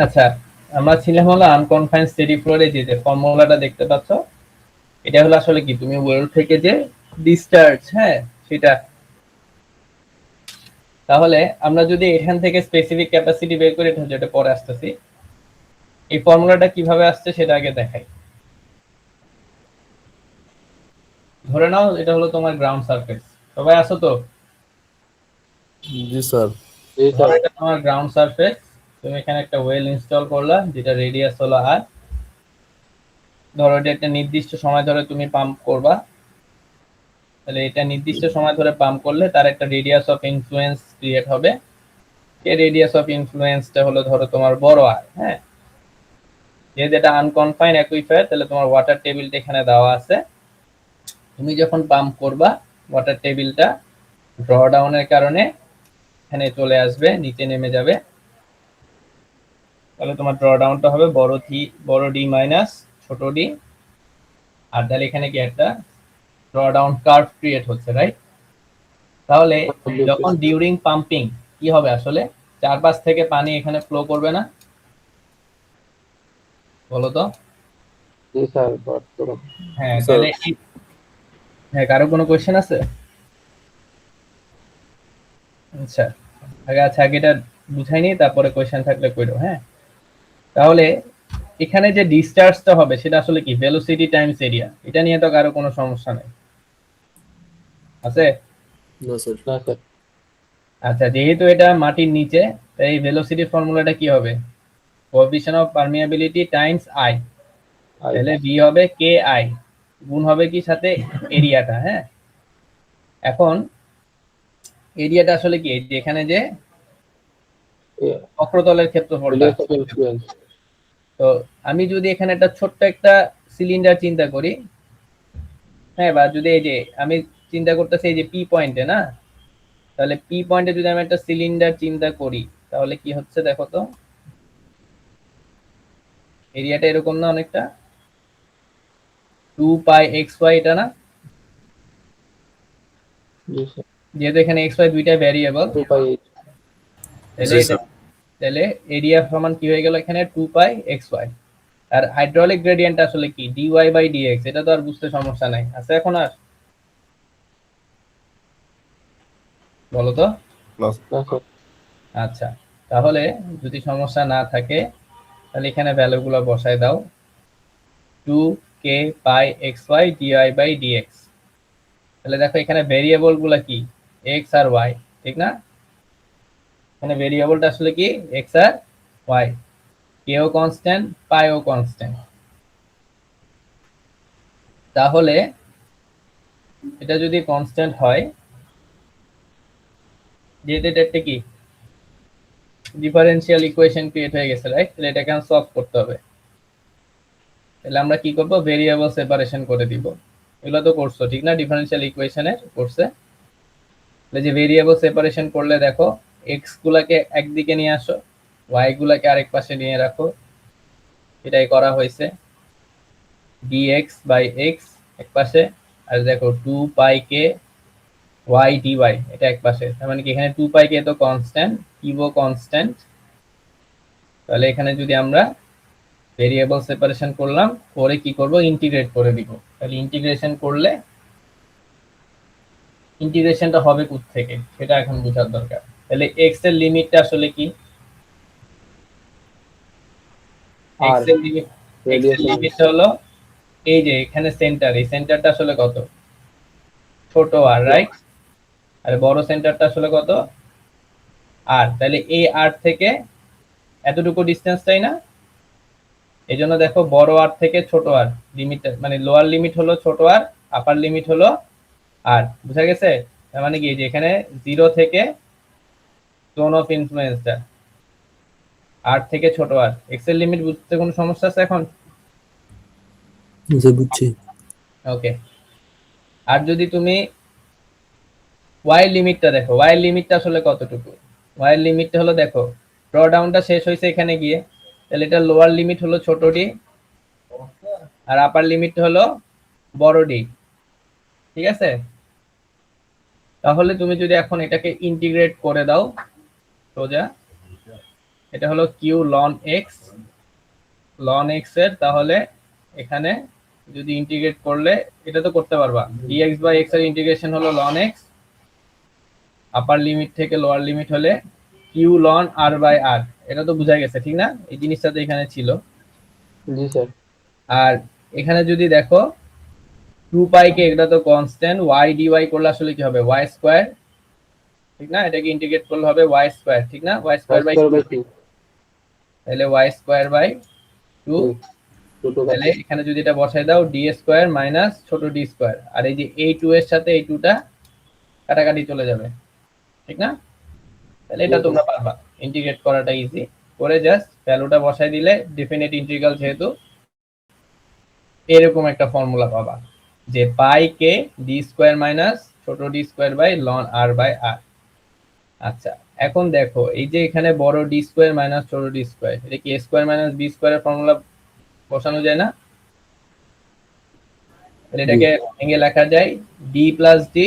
আচ্ছা, আমরা ছিলাম হলো আনকনফাইন্ড স্টেডি ফ্লোরে, যে ফর্মুলাটা দেখতে পাচ্ছ, এটা হলো আসলে কি, তুমি ওয়েল থেকে যে ডিসচার্জ, হ্যাঁ সেটা। তাহলে আমরা যদি এখান থেকে স্পেসিফিক ক্যাপাসিটি বের করি, যেটা পরে আসতেছি, এই ফর্মুলাটা কিভাবে আসছে সেটা আগে দেখাই। ধরে নাও এটা হলো তোমার গ্রাউন্ড সারফেস, সবাই আছো তো? জি স্যার। জি ধরো স্যার। এটা তোমার গ্রাউন্ড সারফেস, তুমি এখানে একটা ওয়েল ইনস্টল করলা যেটা রেডিয়াস হলো আর। ধরো এটা একটা নির্দিষ্ট সময় ধরে তুমি পাম্প করবা, তাহলে এটা নির্দিষ্ট সময় ধরে পাম্প করলে তার একটা রেডিয়াস অফ ইনফ্লুয়েন্স ক্রিয়েট হবে। এই রেডিয়াস অফ ইনফ্লুয়েন্সটা হলো ধরো তোমার বড় আর, হ্যাঁ। যেহেতু এটা আনকনফাইন্ড অ্যাকুইফায়ার, তাহলে তোমার ওয়াটার টেবিলটা এখানে দেওয়া আছে। তুমি যখন পাম্প করবা, ওয়াটার টেবিলটা ড্র ডাউনের কারণে এখানে চলে আসবে, নিচে নেমে যাবে। তাহলে তোমার ড্র ডাউনটা হবে বড় ডি মাইনাস ছোট ডি। আর তাহলে এখানে কি একটা ড্র ডাউন কার্ভ ক্রিয়েট হচ্ছে, রাইট? তাহলে যখন ডিউরিং পাম্পিং কি হবে আসলে, চারপাশ থেকে পানি এখানে ফ্লো করবে না? বলো তো। জি স্যার, বর্তমান। হ্যাঁ, স্যার। তাহলে হ্যাঁ, কারো কোনো কোয়েশ্চেন আছে? আচ্ছা, আগে এটা বুঝাই নি, তারপরে কোয়েশ্চেন থাকলে কইরো, হ্যাঁ। তাহলে এখানে যে ডিসচার্জটা হবে সেটা আসলে কি, ভেলোসিটি টাইমস এরিয়া। এটা নিয়ে তো কারো কোনো সমস্যা নেই, আছে? না স্যার। না স্যার। আচ্ছা, যেহেতু এটা মাটির নিচে, তাই ভেলোসিটি ফর্মুলাটা কি হবে, coefficient of permeability Times I. I. তাহলে ভি হবে কে আই, গুণ হবে কি সাথে এরিয়াটা, হ্যাঁ। এখন এরিয়াটা আসলে কি, এই যে এখানে যে বক্রতলের ক্ষেত্রফলটা, রেডিয়াস অফ ইনফ্লুয়েন্স। তো আমি যদি এখানে একটা ছোট্ট একটা সিলিন্ডার চিন্তা করি, হ্যাঁ, বা যদি এই যে আমি চিন্তা করতেছি এই যে পি পয়েন্টে না, তাহলে পি পয়েন্টে যদি আমি একটা সিলিন্ডার চিন্তা করি, তাহলে কি হচ্ছে দেখো তো, এরিয়াটা এরকম না অনেকটা, 2πxy, এটা না? জি স্যার। যেহেতু এখানে xy দুইটা ভ্যারিয়েবল, 2π8। তাহলে জি এটা, স্যার। তাহলে এরিয়া সমান কি হয়ে গেল এখানে 2πxy। আর হাইড্রোলিক গ্রেডিয়েন্ট আসলে কি, dy/dx। এটা তো আর বুঝতে সমস্যা নাই, আছে এখন আর? বলো তো। না না স্যার। আচ্ছা, তাহলে যদি সমস্যা না থাকে তাহলে এখানে ভ্যালুগুলো বসায় দাও, 2k πxy dy/dx। তাহলে দেখো এখানে ভেরিয়েবল গুলা কি, x আর y, ঠিক না? এখানে ভেরিয়েবলটা আসলে কি, x আর y, কেও কনস্ট্যান্ট, পাইও কনস্ট্যান্ট। তাহলে এটা যদি কনস্ট্যান্ট হয়, যেহেতু এটা একটা কি ডিফারেন্সিয়াল ইকুয়েশন ক্রিয়েট হয়ে গেছে, রাইট? তাহলে এটাকে সলভ করতে হবে। তাহলে আমরা কি করব, ভেরিয়েবল সেপারেশন করে দিব। এগুলো তো করছো ঠিক না, ডিফারেন্সিয়াল ইকুয়েশনের কোর্সে। তাহলে যে ভেরিয়েবল সেপারেশন করলে দেখো, এক্স গুলাকে একদিকে নিয়ে আসো, ওয়াই গুলাকে আরেক পাশে নিয়ে রাখো, এটাই করা হয়েছে। dx/x এক পাশে, আর দেখো 2πk y/dy এটা এক পাশে। তার মানে কি এখানে 2πk তো কনস্ট্যান্ট, কিও কনস্ট্যান্ট। তাহলে এখানে যদি আমরা ভেরিয়েবল সেপারেশন করলাম, করে কি করব, ইন্টিগ্রেট করে দিব। তাহলে ইন্টিগ্রেশন করলে ইন্টিগ্রেশনটা হবে কোথা থেকে সেটা এখন বোঝার দরকার। তাহলে এক্স এর লিমিটটা আসলে কি, এক্স এর লিমিটটা হলো এই যে এখানে সেন্টার, এই সেন্টারটা আসলে কত, ছোট আর, রাইট? আর বড় সেন্টারটা আসলে কত, আর। তাহলে এই আর থেকে এতটুকু ডিসটেন্স, তাই না? এই জন্য দেখো বড় আর থেকে ছোট আর লিমিট, মানে লোয়ার লিমিট হলো ছোট আর, আপার লিমিট হলো আর। বুঝা গেছে? তার মানে কি, যে এখানে 0 থেকে জোন অফ ইনফ্লুয়েন্সটা আর থেকে ছোট আর, এক্স এর লিমিট বুঝতে কোনো সমস্যা আছে এখন? বুঝছি। ওকে। আর যদি তুমি ওয়াই লিমিটটা দেখো, ওয়াই লিমিটটা আসলে কতটুকু, ওয়াই লিমিটটা হলো দেখো, ড্র ডাউনটা শেষ হয়েছে এখানে গিয়ে, তাহলে এটা লোয়ার লিমিট হলো ছোট ডি, আর আপার লিমিট হলো বড় ডি, ঠিক আছে? তাহলে তুমি যদি এখন এটাকে ইন্টিগ্রেট করে দাও সোজা, এটা হলো Q ln X ln X এর, তাহলে এখানে যদি ইন্টিগ্রেট করলে এটা তো করতে পারবা, dx বাই এক্স এর ইন্টিগ্রেশন হলো লন এক্স, আপার লিমিট থেকে লোয়ার লিমিট হলে কিউ লন আর বাই আর। এটা তো বোঝা গেছে ঠিক না? এই জিনিসটা তো এখানে ছিল। জি স্যার। আর এখানে যদি দেখো 2 পাই কে, এটা তো কনস্ট্যান্ট, y dy করলে আসলে কি হবে y স্কয়ার, ঠিক না? এটাকে ইন্টিগ্রেট করলে হবে y স্কয়ার, ঠিক না? y স্কয়ার বাই 2, তাহলে y স্কয়ার বাই 2। তাহলে এখানে যদি এটা বসাই দাও d স্কয়ার মাইনাস ছোট d স্কয়ার, আর এই যে এই 2 এর সাথে এই 2টা কাটাকাটি চলে যাবে, ঠিক না? তাহলে এটা তোমরা পারবা, ইন্টিগ্রেট করাটা ইজি, করে জাস্ট ভ্যালুটা বসাই দিলে ডেফিনিট ইন্টিগ্রাল যেহেতু, এরকম একটা ফর্মুলা পাবা যে pi K D square minus ছোট D square by ln R by R. আচ্ছা, এখন দেখো এই যে এখানে বড় ডি স্কয়ার মাইনাস ছোট ডি স্কয়ার, এটা কি এ স্কয়ার মাইনাস বি স্কয়ারের ফর্মুলা বসানো যায় না? এটাকে ভেঙে লেখা যায় D plus D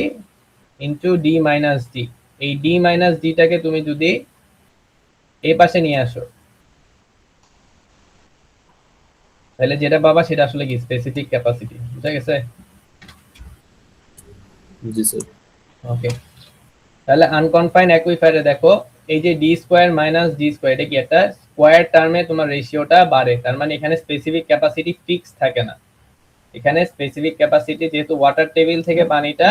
into D minus D. এই ডি মাইনাস ডিটাকে তুমি যদি এই পাশে নিয়ে আসো, তাহলে যেটা পাবা সেটা আসলে কি স্পেসিফিক ক্যাপাসিটি। বুঝা গেছে? জি স্যার। ওকে, তাহলে আনকনফাইন্ড অ্যাকুইফায়ারে দেখো এই যে D square minus D square, এটা কি একটা স্কয়ার টার্মে তোমার রেশিওটা বাড়ে, তার মানে এখানে স্পেসিফিক ক্যাপাসিটি ফিক্স থাকে না। এখানে স্পেসিফিক ক্যাপাসিটি যেহেতু ওয়াটার টেবিল থেকে পানিটা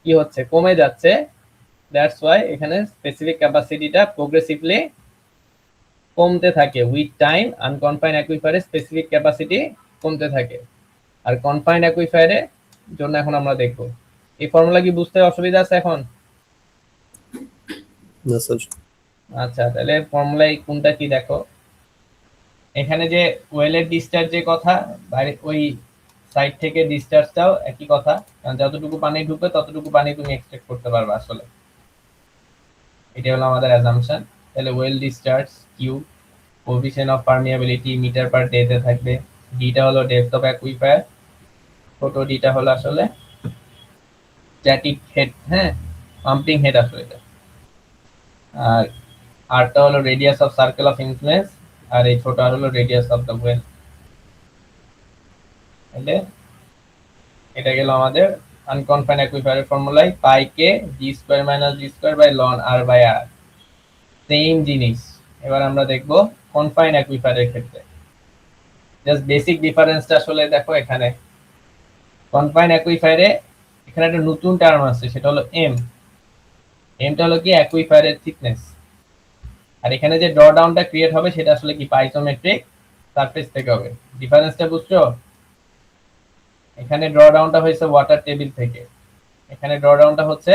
কি হচ্ছে কমে যাচ্ছে, দ্যাটস ওয়াই এখানে স্পেসিফিক ক্যাপাসিটিটা প্রোগ্রেসিভলি কমতে থাকে উইথ টাইম। আনকনফাইন্ড অ্যাকুইফায়ারে স্পেসিফিক ক্যাপাসিটি কমতে থাকে, আর কনফাইন্ড অ্যাকুইফায়ারে জন্য এখন আমরা দেখব। এই ফর্মুলা কি বুঝতে অসুবিধা আছে এখন? না স্যার। আচ্ছা, তাহলে ফর্মুলায় কোনটা কি দেখো, এখানে যে ওয়েলের ডিসচার্জের কথা, বাইরে ওই সাইড থেকে ডিসচার্জটাও একই কথা, কারণ যতটুকু পানি ঢুকবে ততটুকু পানি তুমি এক্সট্রাক্ট করতে পারবে আসলে। এটা হলো আমাদের অ্যাজাম্পশন। তাহলে well discharge Q, coefficient of permeability metre per day তে থাকবে, ডিটা হলো ডেপথ অফ অ্যাকুইফায়ার, ছোট ডিটা হলো আসলে স্ট্যাটিক হেড, হ্যাঁ পাম্পিং হেড আসলে এটা, আর আরটা হলো radius of circle of influence, আর এই ছোট আর হলো রেডিয়াস অফ দ্য ওয়েল। তাহলে এটা গেল আমাদের আনকনফাইন্ড অ্যাকুইফায়ারের ফর্মুলায় pi K D square minus D square by ln R by R. Same জিনিস এবার আমরা দেখব কনফাইন্ড অ্যাকুইফায়ারের ক্ষেত্রে। জাস্ট বেসিক ডিফারেন্সটা আসলে দেখো এখানে কনফাইন্ড অ্যাকুইফায়ারে এখানে একটা নতুন টার্ম আছে, সেটা হলো এম। এমটা হলো কি অ্যাকুইফায়ারের থিকনেস, আর এখানে যে ড্র ডাউনটা ক্রিয়েট হবে সেটা আসলে কি পাইজোমেট্রিক সারফেস থেকে হবে। ডিফারেন্সটা বুঝছো? এখানে ড্র ডাউনটা হয়েছে ওয়াটার টেবিল থেকে, এখানে ড্র ডাউনটা হচ্ছে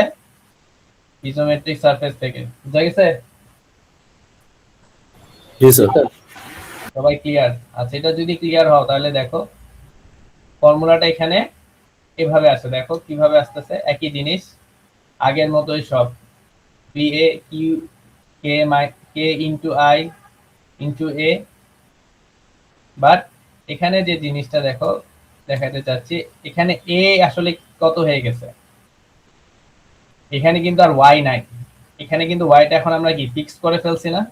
পিজোমেট্রিক সারফেস থেকে। বুঝা গেছে? জি স্যার। সবাই ক্লিয়ার? আচ্ছা, এটা যদি ক্লিয়ার হও তাহলে দেখো ফর্মুলাটা এখানে এভাবে আসে, দেখো কিভাবে আসতেছে, একই জিনিস আগের মতোই সব, P A Q K K into I into A. But এখানে যে জিনিসটা দেখো দেখাতে চাচ্ছি, এখানে এ আসলে কত হয়ে গেছে, এখানে কিন্তু আর ওয়াই নাই, এখানে কিন্তু ওয়াইটা এখন আমরা কি ফিক্স করে ফেলছি না,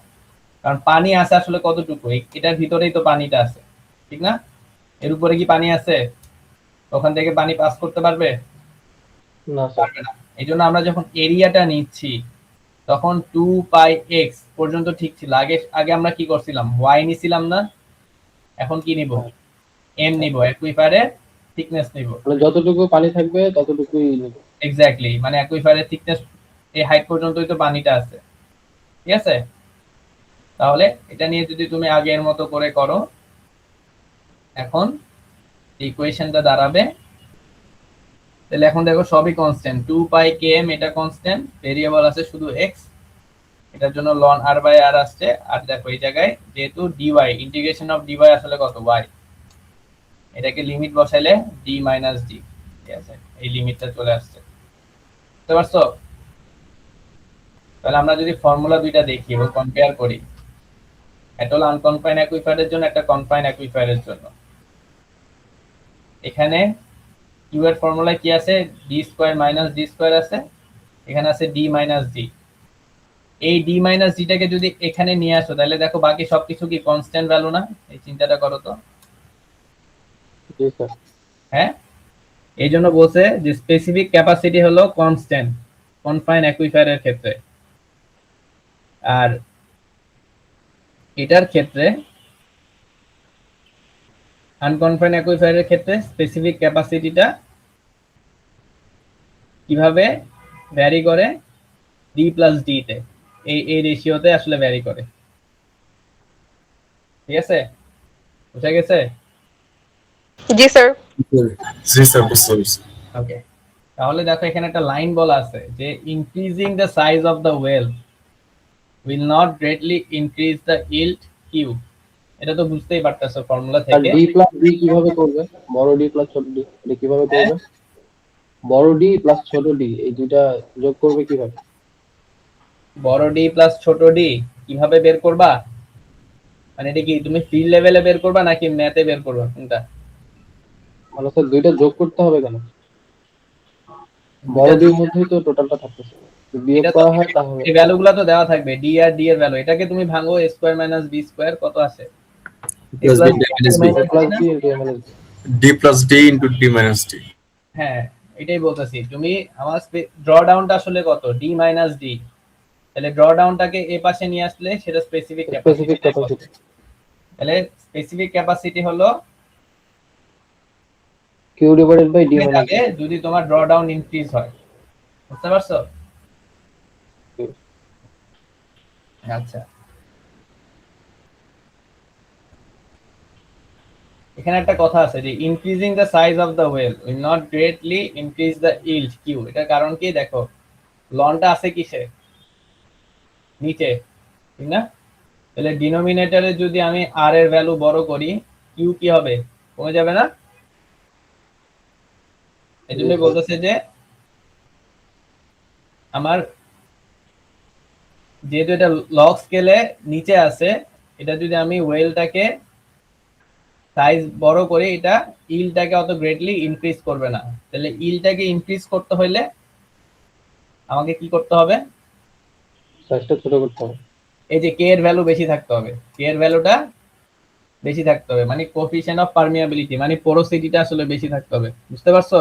কারণ পানি আছে আসলে কতটুকু, এটার ভিতরেই তো পানিটা আছে, ঠিক না? এর উপরে কি পানি আছে? ওখান থেকে পানি পাস করতে পারবে? না স্যার। পারবে না। এই জন্য আমরা যখন এরিয়াটা নিচ্ছি তখন 2 পাই এক্স পর্যন্ত ঠিক ছিল, আগে আগে আমরা কি করছিলাম ওয়াই নিছিলাম না, এখন কি নিব এম নিব, অ্যাকুইফায়ারের থিকনেস নিব। মানে যতটুকু পানি থাকবে ততটুকুই নেব। এক্স্যাক্টলি, মানে অ্যাকুইফায়ারের থিকনেস এই হাইট পর্যন্তই তো পানিটা আছে, ঠিক আছে? তাহলে এটা নিয়ে যদি তুমি আগের মতো করে করো, এখন ইকুয়েশনটা দাঁড়াবে, তাহলে এখন দেখো সবই কনস্ট্যান্ট, 2 পাই কে এম এটা কনস্ট্যান্ট, ভেরিয়েবল আছে শুধু এক্স, এটার জন্য লন আর বাই আর আসছে, আর দেখো এই জায়গায় যেহেতু ডিওয়াই ইন্টিগ্রেশন অফ ডিওয়াই আসলে কত ওয়াই, এটাকে লিমিট বসাইলে ডি মাইনাস ডি, ঠিক আছে? এই লিমিটটা চলে আসছে, বুঝতে পারছো? তাহলে আমরা যদি ফর্মুলা দুইটা দেখি এবং কম্পেয়ার করি, এটা হলো আনকনফাইন্ড অ্যাকুইফায়ারের জন্য, একটা কনফাইন্ড অ্যাকুইফায়ারের জন্য। এখানে কিউ এর ফর্মুলা কি আছে, D square minus D square আছে, এখানে আছে ডি মাইনাস ডি। এই ডি মাইনাস ডিটাকে যদি এখানে নিয়ে আসো তাহলে দেখো বাকি সবকিছু কি কনস্ট্যান্ট ভ্যালু না? এই চিন্তাটা করো তো। জি স্যার। হ্যাঁ, এই জন্য বলছে যে স্পেসিফিক ক্যাপাসিটি হলো কনস্ট্যান্ট কনফাইন অ্যাকুইফায়ারের ক্ষেত্রে, আর এটার ক্ষেত্রে আনকনফাইন অ্যাকুইফায়ারের ক্ষেত্রে স্পেসিফিক ক্যাপাসিটিটা কিভাবে ভ্যারি করে? ডি প্লাস ডি তে, এই রেশিওতে আসলে ভ্যারি করে। ঠিক আছে, বুঝা গেছে? জি স্যার। জি স্যার, বুঝতে পেরেছি। ওকে, তাহলে দেখো এখানে একটা লাইন বলা আছে যে increasing the size of the well will not greatly increase the yield Q। এটা তো বুঝতেই পারতেছো ফর্মুলা আর থেকে। ডি প্লাস ডি কিভাবে করবে? বড় ডি প্লাস ছোট ডি এটা কিভাবে হ্যাঁ? করবে? বড় ডি প্লাস ছোট ডি এই দুইটা যোগ করবে কিভাবে? বড় ডি প্লাস ছোট ডি কিভাবে বের করবা? মানে এটা কি তুমি ফিল্ড লেভেলে বের করবা নাকি ম্যাথে বের করবা, কোনটা? মানে স্যার দুইটা যোগ করতে হবে কেন? বড় ডির মধ্যেই তো টোটালটা থাকতেছে, যদি বিয়োগ এটা তো করা হয় তাহলে এই ভ্যালুগুলো তো দেওয়া থাকবে, ডি আর ডি এর ভ্যালু। এটাকে তুমি ভাঙো, a square minus B square কত আছে? A plus plus D B minus B, minus plus D না? D into minus D plus D into D minus D. হ্যাঁ, এটাই বলতেছি। তুমি আমার ড্র ডাউনটা আসলে কত? D minus D. তাহলে ড্র ডাউনটাকে এ পাশে নিয়ে আসলে সেটা স্পেসিফিক স্পেসিফিক ক্যাপাসিটি। ক্যাপাসিটি। তাহলে স্পেসিফিক ক্যাপাসিটি হলো Q divided by D minus যাবে যদি তোমার ড্র ডাউন ইনক্রিজ হয়। বুঝতে পারছো? আচ্ছা, এখানে একটা কথা আছে যে increasing the size of the well will not greatly increase the yield Q. এটার কারণ কি? দেখো লনটা আছে কিসে? নিচে, ঠিক না? তাহলে ডিনোমিনেটরে যদি আমি আর এর ভ্যালু বড় করি, কিউ কি হবে? কমে যাবে না? এই জন্যই বলতেছে যে আমার যেহেতু এটা লগ স্কেলে নিচে আছে, এটা যদি আমি ওয়েলটাকে সাইজ বড় করি, এটা ইলটাকে অত গ্রেটলি ইনক্রিজ করবে না। তাহলে ইলটাকে ইনক্রিজ করতে হইলে আমাকে কি করতে হবে? সাইজটা ছোট করতে হবে। এই যে কে এর ভ্যালু বেশি থাকতে হবে, কে এর ভ্যালুটা বেশি থাকতে হবে, মানে কোফিশিয়েন্ট অফ পারমিয়াবিলিটি, মানে পোরোসিটিটা আসলে বেশি থাকতে হবে। বুঝতে পারছো?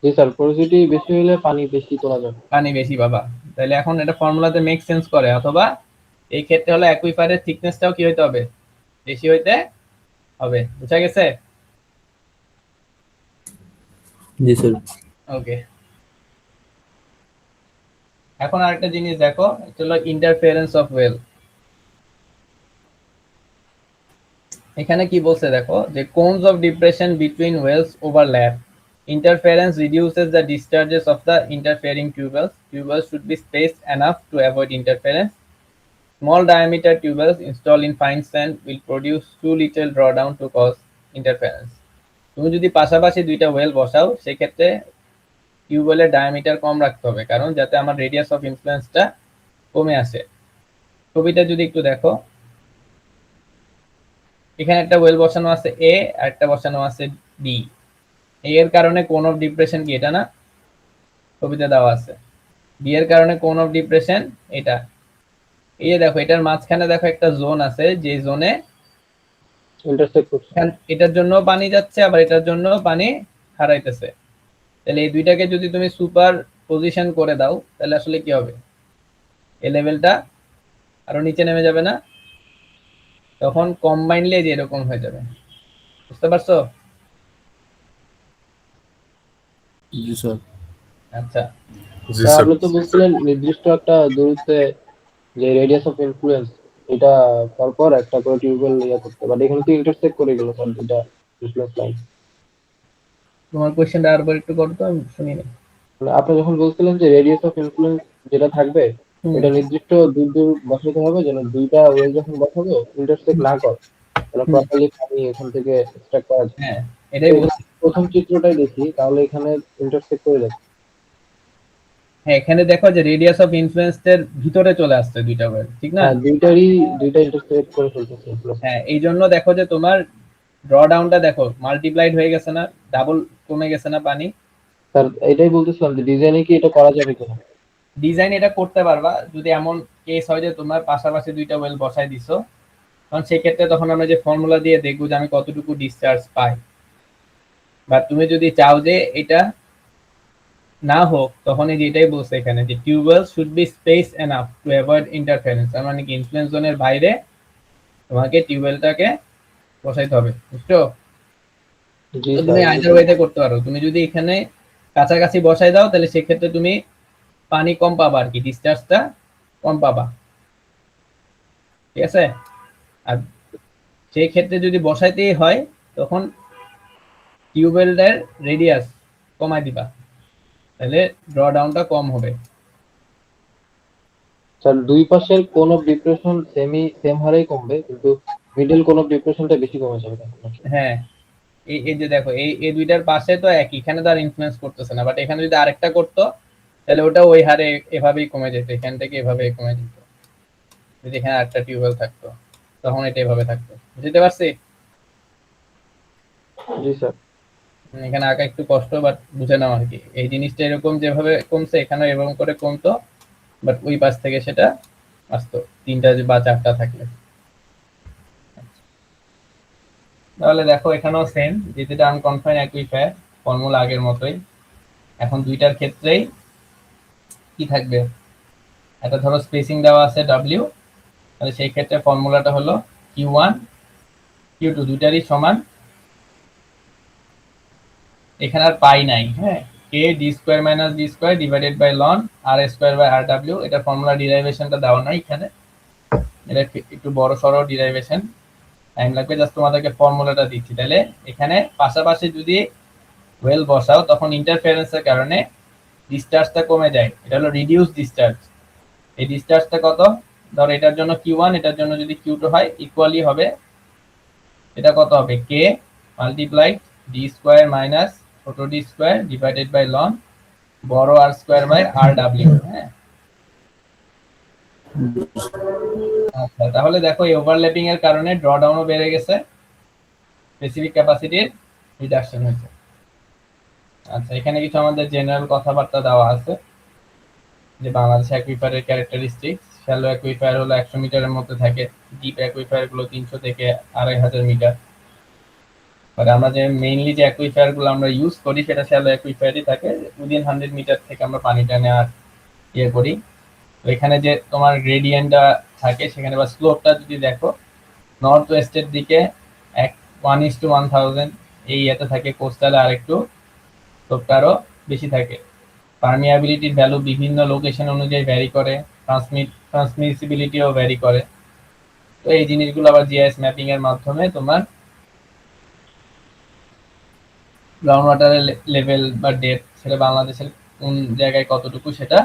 জি স্যার, পোরোসিটি বেশি হলে পানি বেশি তোলা যাবে। পানি বেশি পাবা। তাহলে এখন এটা ফর্মুলাতে মেক সেন্স করে। অথবা এই ক্ষেত্রে হলো অ্যাকুইফায়ারের থিকনেসটাও কি হইতে হবে? বেশি হইতে হবে। বুঝা গেছে? জি স্যার। ওকে, এখন আরেকটা জিনিস দেখো, এটা হলো ইন্টারফারেন্স অফ ওয়েল। এখানে কি বলছে দেখো, যে cones of depression between wells overlap, interference reduces the discharges of the interfering tubules. Tubules should be spaced enough to avoid interference. Small diameter tubules installed in fine sand will produce too little drawdown to cause interference. তুমি যদি পাশাপাশি দুইটা ওয়েল বসাও সেক্ষেত্রে টিউবওয়েলের ডায়ামিটার কম রাখতে হবে, কারণ যাতে আমার রেডিয়াস অফ ইনফ্লুয়েন্সটা কমে আসে। ছবিটা যদি একটু দেখো, এখানে একটা ওয়েল বসানো আছে এ আর একটা বসানো আছে ডি। এর কারণে কোন অফ ডিপ্রেশন কি? এটা না, ছবিতে দেওয়া আছে। ডি এর কারণে কোন অফ ডিপ্রেশন এটা। এই যে দেখো এটার মাঝখানে দেখো একটা জোন আছে, যে জোনে ইন্টারসেক্ট করছে। এটার জন্য পানি যাচ্ছে আবার এটার জন্য পানি হারাইতেছে। তাহলে এই দুইটাকে যদি তুমি সুপার পজিশন করে দাও তাহলে আসলে কি হবে? এই লেভেলটা আরো নিচে নেমে যাবে না? তখন কম্বাইনলি যে এরকম হয়ে যাবে। বুঝতে পারছো? জি স্যার। আচ্ছা, জি স্যার স্যার। আপনি তো বলছিলেন নির্দিষ্ট একটা দূরত্বে যে রেডিয়াস অফ ইনফ্লুয়েন্স এটা পরপর একটা করে টিউবওয়েল ইয়ে করতে, বাট এখানে তো ইন্টারসেক্ট করে গেল স্যার দুইটা ইনফ্লুয়েন্স লাইন। তোমার কোশ্চেনটা আরেকবার একটু করো তো, আমি শুনিনি। মানে আপনি যখন বলছিলেন যে রেডিয়াস অফ ইনফ্লুয়েন্স যেটা থাকবে এটা নির্দিষ্ট দূর দূর বসাতে হবে, যেন দুইটা ওয়েল যখন বসাবো ইন্টারসেক্ট না করে, যেন প্রপারলি পানি এখান থেকে এক্সট্রাক্ট করা যায়। হ্যাঁ, এটাই বলছি। প্রথম চিত্রটাই দেখি তাহলে এখানে ইন্টারসেক্ট করে যাচ্ছে। হ্যাঁ, এখানে দেখো যে রেডিয়াস অফ ইনফ্লুয়েন্স এর ভিতরে চলে আসছে দুইটা ওয়েল, ঠিক না? হ্যাঁ দুইটা ইন্টারসেক্ট করে ফেলতেছে। হ্যাঁ, এই জন্য দেখো যে তোমার ড্র ডাউনটা দেখো মাল্টিপ্লাইড হয়ে গেছে না, ডাবল কমে গেছে না পানি? স্যার এটাই বলতেছিলাম যে ডিজাইনে কি এটা করা যাবে কিনা। ডিজাইন এটা করতে পারবা যদি এমন কেস হয় যে তোমার পাশাপাশি দুইটা ওয়েল বসাই দিছো, কারণ সেক্ষেত্রে তখন আমরা যে ফর্মুলা দিয়ে দেখবো যে আমি কতটুকু ডিসচার্জ পাই। বা তুমি যদি চাও যে এটা না হোক, তখন এই যে এটাই বলছে এখানে যে tube well should be space enough to avoid interference, তার মানে কি ইনফ্লুয়েন্স জোনের বাইরে তোমাকে টিউবওয়েলটাকে বসাইতে হবে, বুঝছো? জি তো তুমি স্যার। আইদার ওয়েতে করতে পারো, তুমি যদি এখানে কাছাকাছি বসাই দাও তাহলে সেক্ষেত্রে তুমি পানি কম পাবা আর কি, ডিসচার্জটা কম পাবা, ঠিক আছে? আর সেই ক্ষেত্রে যদি বসাইতেই হয় তখন টিউবওয়েলের রেডিয়াস কমাই দিবা, তাহলে ড্র ডাউনটা কম হবে। স্যার দুই পাশের কোন অফ ডিপ্রেশন সেম হারেই কমবে, কিন্তু মিডল কোন অফ ডিপ্রেশনটা বেশি কমে যাবে। হ্যাঁ, এই যে দেখো এই দুইটার পাশে তো একই, এখানে তো আর ইনফ্লুয়েন্স করতেছে না, বাট এখানে যদি আরেকটা করতো তাহলে ওটা ওই হারে এভাবেই কমে যেত, এখান থেকে এভাবে কমে যেত। যদি এখানে আরেকটা টিউবওয়েল থাকতো তখন এটা এভাবে থাকতো, বুঝতে পারছি? জি স্যার। এখানে আঁকা একটু কষ্ট, বাট বুঝে নাও আর কি। এই জিনিসটা এরকম যেভাবে কমছে এখানে এরকম করে কমতো, বাট ওই পাশ থেকে সেটা আসতো তিনটা বা চারটা থাকলে। তাহলে দেখো এখানেও সেম, যেটা আনকনফাইন অ্যাকুইফায়ার ফর্মুলা আগের মতোই। এখন দুইটার ক্ষেত্রেই কি থাকবে, একটা ধরো স্পেসিং দেওয়া আছে W, তাহলে সেই ক্ষেত্রে ফর্মুলাটা হলো Q1 Q2 দুইটারই সমান, এখানে আর পাই নাই, হ্যাঁ, K D square minus D square divided by ln R square by R W. এটা ফর্মুলা ডিরাইভেশনটা দেওয়া নাই এখানে, এটা একটু বড় সড়ো ডিরাইভেশন, টাইম লাগবে, জাস্ট তোমাদেরকে ফর্মুলাটা দিচ্ছি। তাহলে এখানে পাশাপাশি যদি ওয়েল বসাও তখন ইন্টারফারেন্সের কারণে ডিসচার্জটা কমে যায়, এটা হলো রিডিউস ডিসচার্জ। এই ডিসচার্জটা কত, ধর এটার জন্য Q1 এটার জন্য যদি Q2 হয় ইকুয়ালি হবে, এটা কত হবে K multiply D square minus ছোট D square divided by ln বড় R square by R W. হ্যাঁ, আচ্ছা, তাহলে দেখো এই ওভারল্যাপিং এর কারণে ড্র ডাউনও বেড়ে গেছে, স্পেসিফিক ক্যাপাসিটির রিডাকশন হয়েছে। আচ্ছা, এখানে কিছু আমাদের জেনারেল কথাবার্তা দেওয়া আছে যে বাংলাদেশ অ্যাকুইফায়ারের ক্যারেক্টারিস্টিক্স। শ্যালো অ্যাকুইফায়ার হলো 100 মিটারের মধ্যে থাকে, ডিপ অ্যাকুইফায়ার গুলো 300 থেকে 2500 মিটার। আর আমরা যে মেইনলি যে অ্যাকুইফায়ার গুলো আমরা ইউজ করি সেটা শ্যালো অ্যাকুইফায়ারই থাকে, উইদিন 100 মিটার থেকে আমরা পানিটা নেওয়ার ইয়ে করি। তো এখানে যে তোমার গ্রেডিয়েন্টটা থাকে সেখানে বা স্লোপটা যদি দেখো, নর্থ ওয়েস্টের দিকে 1:1000 এই ইয়েতে থাকে, কোস্টালে আরেকটু স্লোপটা আরো বেশি থাকে। পারমিয়াবিলিটির ভ্যালু বিভিন্ন লোকেশন অনুযায়ী ভ্যারি করে, ট্রান্সমিসিবিলিটিও ভ্যারি করে। তো এই জিনিসগুলো আবার জিআইএস ম্যাপিং এর মাধ্যমে তোমার গ্রাউন্ড ওয়াটারের লেভেল বা ডেপথ সেটা বাংলাদেশের কোন জায়গায় কতটুকু সেটা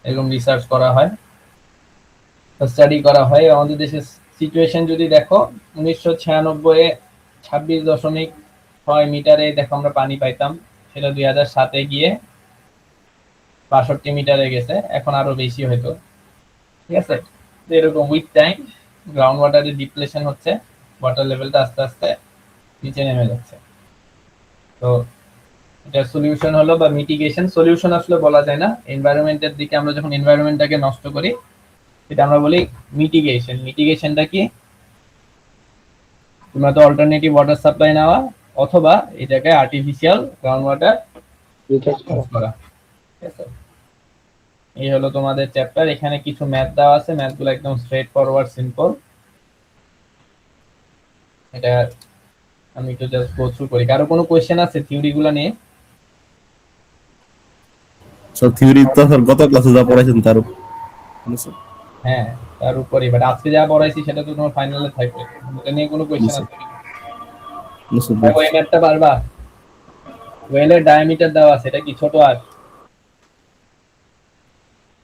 এরকম রিসার্চ করা হয়, স্টাডি করা হয়। আমাদের দেশের সিচুয়েশন যদি দেখো, 1996-এ 26.6 মিটারে দেখো আমরা পানি পাইতাম, সেটা 2007-এ গিয়ে 62 মিটারে গেছে, এখন আরো বেশি হয়তো, ঠিক আছে? তো এরকম উইথ টাইম গ্রাউন্ড ওয়াটারের ডিপ্লেশন হচ্ছে, ওয়াটার লেভেলটা আস্তে আস্তে নিচে নেমে যাচ্ছে। তো এটা সলিউশন হলো বা মিটিগেশন, সলিউশন আসলে বলা যায় না, এনভায়রনমেন্টের দিকে আমরা যখন এনভায়রনমেন্টটাকে নষ্ট করি এটা আমরা বলি মিটিগেশন। মিটিগেশনটা কি, তোমরা তো অল্টারনেটিভ ওয়াটার সাপ্লাই নেওয়া অথবা এটাকে আর্টিফিশিয়াল গ্রাউন্ড ওয়াটার রিচার্জ করা, ঠিক আছে? এই হলো তোমাদের চ্যাপ্টার। এখানে কিছু ম্যাথ দেওয়া আছে, ম্যাথগুলো একদম স্ট্রেট ফরওয়ার্ড সিম্পল। এটা আমি একটু জাস্ট গো থ্রু করি। কারো কোনো কোশ্চেন আছে থিওরিগুলো নিয়ে? স্যার থিওরি তো স্যার গত ক্লাসে যা পড়াইছেন তার হ্যাঁ, তার উপরে, বাট আজকে যা পড়াইছি সেটা তো তোমার ফাইনালে থাকবে, এটা নিয়ে কোনো কোশ্চেন আছে? ওই ম্যাথটা পারবা? ওয়েলের ডায়ামিটার দেওয়া আছে, এটা কি ছোট আর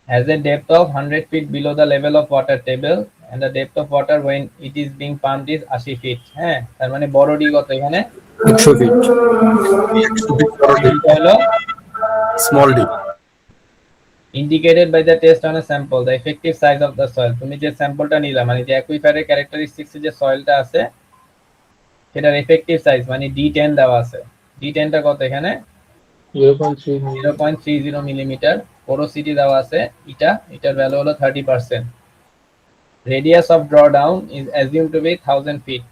has a depth of 100 feet below the level of water table and the depth of water when it is being pumped is 80 feet। হ্যাঁ, তার মানে বড় ডি কত এখানে? 100 feet 100 feet এটা হলো small d indicated by the test on a sample the effective size of the soil। তুমি যে স্যাম্পলটা নিলা মানে যে অ্যাকুইফায়ারের ক্যারেক্টারিস্টিক্স যে সয়েলটা আছে সেটার এফেক্টিভ সাইজ মানে D10 দেওয়া আছে। D10টা কত এখানে? 0.3 0.30 মিলিমিটার। পোরোসিটি দেওয়া আছে এটার ভ্যালু হলো 30%। Radius of drawdown is assume to be 1000 feet.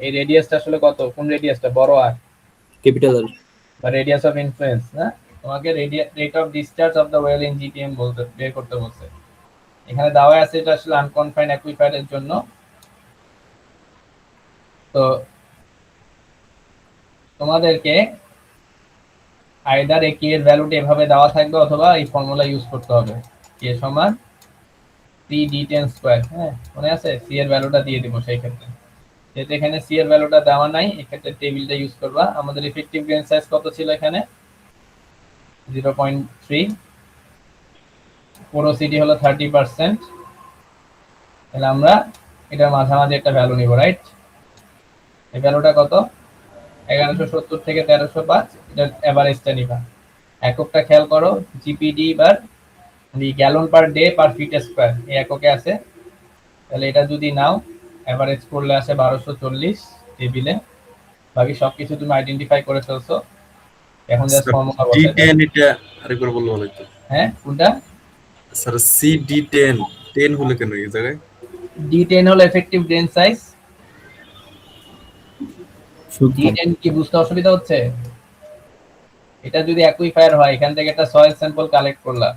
এই রেডিয়াসটা আসলে কত, কোন রেডিয়াসটা, বড় আর ক্যাপিটাল আর বা রেডিয়াস অফ ইনফ্লুয়েন্স না, তোমাকে rate of discharge of the well in GPM বলতে বের করতে বলছে। এখানে দেওয়া আছে এটা আসলে আনকনফাইন্ড অ্যাকুইফায়ারের জন্য। তো তোমাদেরকে আইদার কে এর ভ্যালুটা এভাবে দেওয়া থাকবে অথবা এই ফর্মুলা ইউজ করতে হবে, কে সমান C/D10 স্কয়ার। হ্যাঁ, মনে আছে? সি এর ভ্যালুটা দিয়ে দিব সেই ক্ষেত্রে, যেহেতু এখানে সি এর ভ্যালুটা দেওয়া নাই, এক্ষেত্রে টেবিলটা ইউজ করবা। আমাদের ইফেক্টিভ গ্রেন সাইজ কত ছিল এখানে? 0.3। পোরোসিটি হলো 30%। তাহলে আমরা এটার মাঝামাঝি একটা ভ্যালু নিব, রাইট? এই ভ্যালুটা কত? 1170 থেকে 1305। এটার এভারেজটা নিবা। এককটা খেয়াল করো, জিপিডি বার gallon per day per feet square এই এককে আছে। তাহলে এটা যদি নাও, এভারেজ করলে আসে 1240 টেবিলে। বাকি সবকিছু তুমি আইডেন্টিফাই করে ফেলছো, এখন জাস্ট ফর্মুলা বসাই দাও। D10 এটা আরেকবার বললে ভালো হতো। হ্যাঁ, কোনটা? স্যার CD10 10 হলো কেন এই জায়গায়? D10 হলো এফেক্টিভ গ্রেন সাইজ। সূত্র D10 কি বুঝতে অসুবিধা হচ্ছে? এটা যদি অ্যাকুইফায়ার হয়, এখান থেকে একটা সয়েল স্যাম্পল কালেক্ট করলা,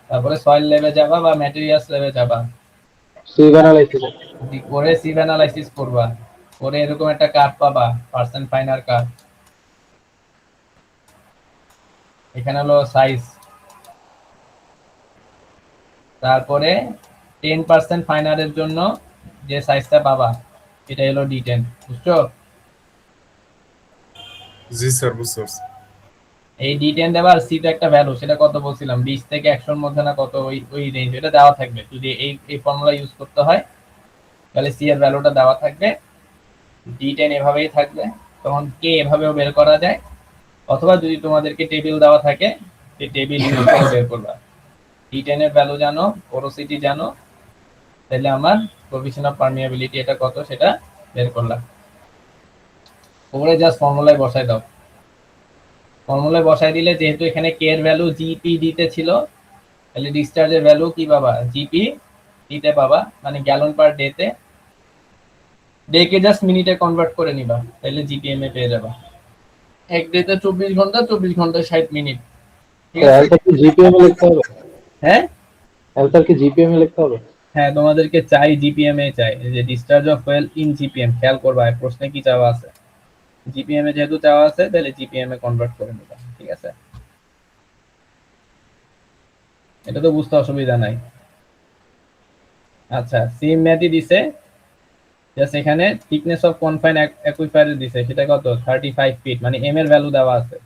তারপরে সয়েল লেভে যাবা বা ম্যাটেরিয়ালস লেভে যাবা, সিভ অ্যানালাইসিস। করে সিভ অ্যানালাইসিস করবা, করে এরকম একটা কার্ভ পাবা, পার্সেন্ট ফাইনার কার্ভ। এখানে হলো সাইজ, তারপরে 10% ফাইনারের জন্য যে সাইজটা পাবা এটা হলো D10, বুঝছো? জি স্যার, বুঝতে পারছি। এই D10 দেওয়ার সি তো একটা ভ্যালু, সেটা কত বলছিলাম, 20 থেকে 100 এর মধ্যে না কত, ওই রেঞ্জ এটা দেওয়া থাকবে। যদি এই ফর্মুলা ইউজ করতে হয় তাহলে সি এর ভ্যালুটা দেওয়া থাকবে, D10 এভাবেই থাকবে। তখন কে এভাবেও বের করা যায়, অথবা যদি তোমাদেরকে টেবিল দেওয়া থাকে এই টেবিল ইউজ করে বের করবা। D10 এর ভ্যালু জানো, পোরোসিটি জানো, তাহলে আমার কোএফিসিয়েন্ট অফ পারমিয়াবিলিটি এটা কত সেটা বের করলাম। ওপরে জাস্ট ফর্মুলায় বসাই দাও। ফর্মুলায় বসাই দিলে যেহেতু এখানে কে এর ভ্যালু জিপিডি তে ছিল, তাহলে ডিসচার্জের ভ্যালু কি পাবা? জিপিডি তে পাবা, মানে গ্যালন পার ডে তে। ডে কে জাস্ট মিনিটে কনভার্ট করে নিবা, তাহলে জিপিএম এ পেয়ে যাবা। এক ডে তে 24 ঘন্টা, 24 ঘন্টায় 60 মিনিট। ঠিক আছে? অ্যান্সার কি জিপিএম এ লিখতে হবে? হ্যাঁ অ্যান্সার কি জিপিএম এ লিখতে হবে? হ্যাঁ, তোমাদেরকে চাই জিপিএম এ চাই, এই যে discharge of well in GPM, খেয়াল করবা প্রশ্নে কি চাওয়া আছে। জিপিএম এ যেহেতু চাওয়া আছে তাহলে জিপিএম এ কনভার্ট করে নিবা, ঠিক আছে? এটা তো বুঝতে অসুবিধা নাই। আচ্ছা, সেম ম্যাথই দিছে, জাস্ট এখানে থিকনেস অফ কনফাইন অ্যাকুইফায়ার দিছে, সেটা কত? 35 ফিট, মানে এম এর ভ্যালু দেওয়া আছে।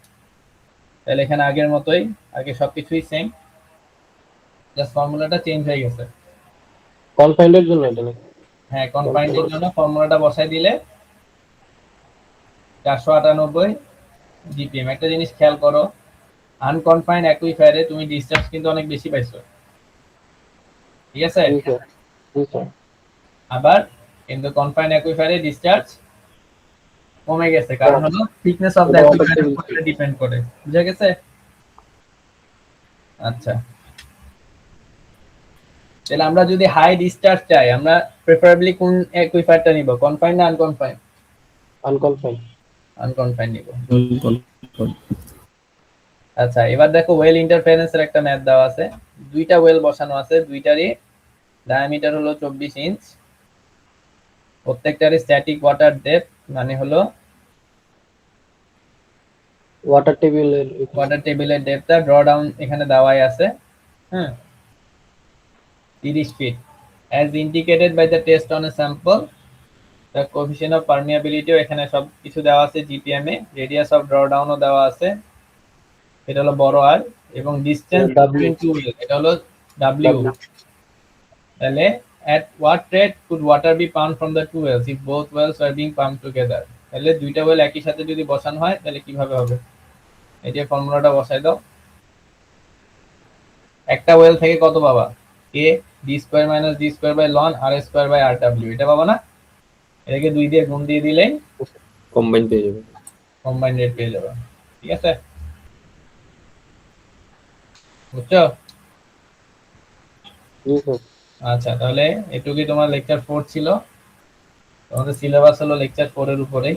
তাহলে এখানে আগের মতোই, আগে সবকিছুই সেম, জাস্ট ফর্মুলাটা চেঞ্জ হয়ে গেছে। কনফাইন্ডের জন্য এটা নাকি? হ্যাঁ, কনফাইন্ডের জন্য ফর্মুলাটা বসাই দিলে 498 জিপিএম। একটা জিনিস খেয়াল করো, আনকনফাইন্ড অ্যাকুইফায়ারে তুমি ডিসচার্জ কিন্তু অনেক বেশি পাইছো, ঠিক আছে? জি স্যার, জি স্যার। আবার কিন্তু কনফাইন্ড অ্যাকুইফায়ারে ডিসচার্জ কমে গেছে, কারণ হলো থিকনেস অফ দ্য অ্যাকুইফায়ারের উপর ডিপেন্ড করে। বুঝা গেছে? আচ্ছা, তাহলে আমরা যদি হাই ডিসচার্জ চাই, আমরা প্রেফারেবলি কোন অ্যাকুইফায়ারটা নিব, কনফাইন্ড না আনকনফাইন্ড? আনকনফাইন্ড। আনকনফাইন্ড নিব। আচ্ছা, এবার দেখো ওয়েল ইন্টারফারেন্সের একটা ম্যাথ দেওয়া আছে। দুইটা ওয়েল বসানো আছে, দুইটারই ডায়ামিটার হলো 24 ইঞ্চ, প্রত্যেকটারই স্ট্যাটিক ওয়াটার ডেপথ মানে হলো ওয়াটার টেবিলের ওয়াটার টেবিলের ডেপথটা ড্র ডাউন এখানে দেওয়াই আছে। হ্যাঁ, 30 feet as indicated by the test on a sample. The coefficient of পারমিয়াবিলিটিও এখানে সব কিছু দেওয়া আছে জিপিএম এ, রেডিয়াস অফ ড্র ডাউনও দেওয়া আছে, এটা হলো বড় আর, এবং ডিসটেন্স বিটুইন টু ওয়েল এটা হলো ডাব্লিউ। তাহলে at what rate could water be pumped from the two wells if both wells were being pumped together? তাহলে দুইটা ওয়েল একই সাথে যদি বসানো হয় তাহলে কিভাবে হবে, এই যে ফর্মুলাটা বসাই দাও। একটা ওয়েল থেকে কত পাবা? a d square minus d square by ln r square by rw, এটা পাবা না? এটাকে 2 দিয়ে গুণ দিয়ে দিলেই কম্বাইন পেয়ে যাবে। কম্বাইন্ড রেট পেয়ে যাবে, ঠিক আছে? বুঝছো? জি স্যার। আচ্ছা, তাহলে এটুকুই তোমার লেকচার 4 ছিল। তোমাদের সিলেবাস হলো লেকচার 4 এর উপরেই।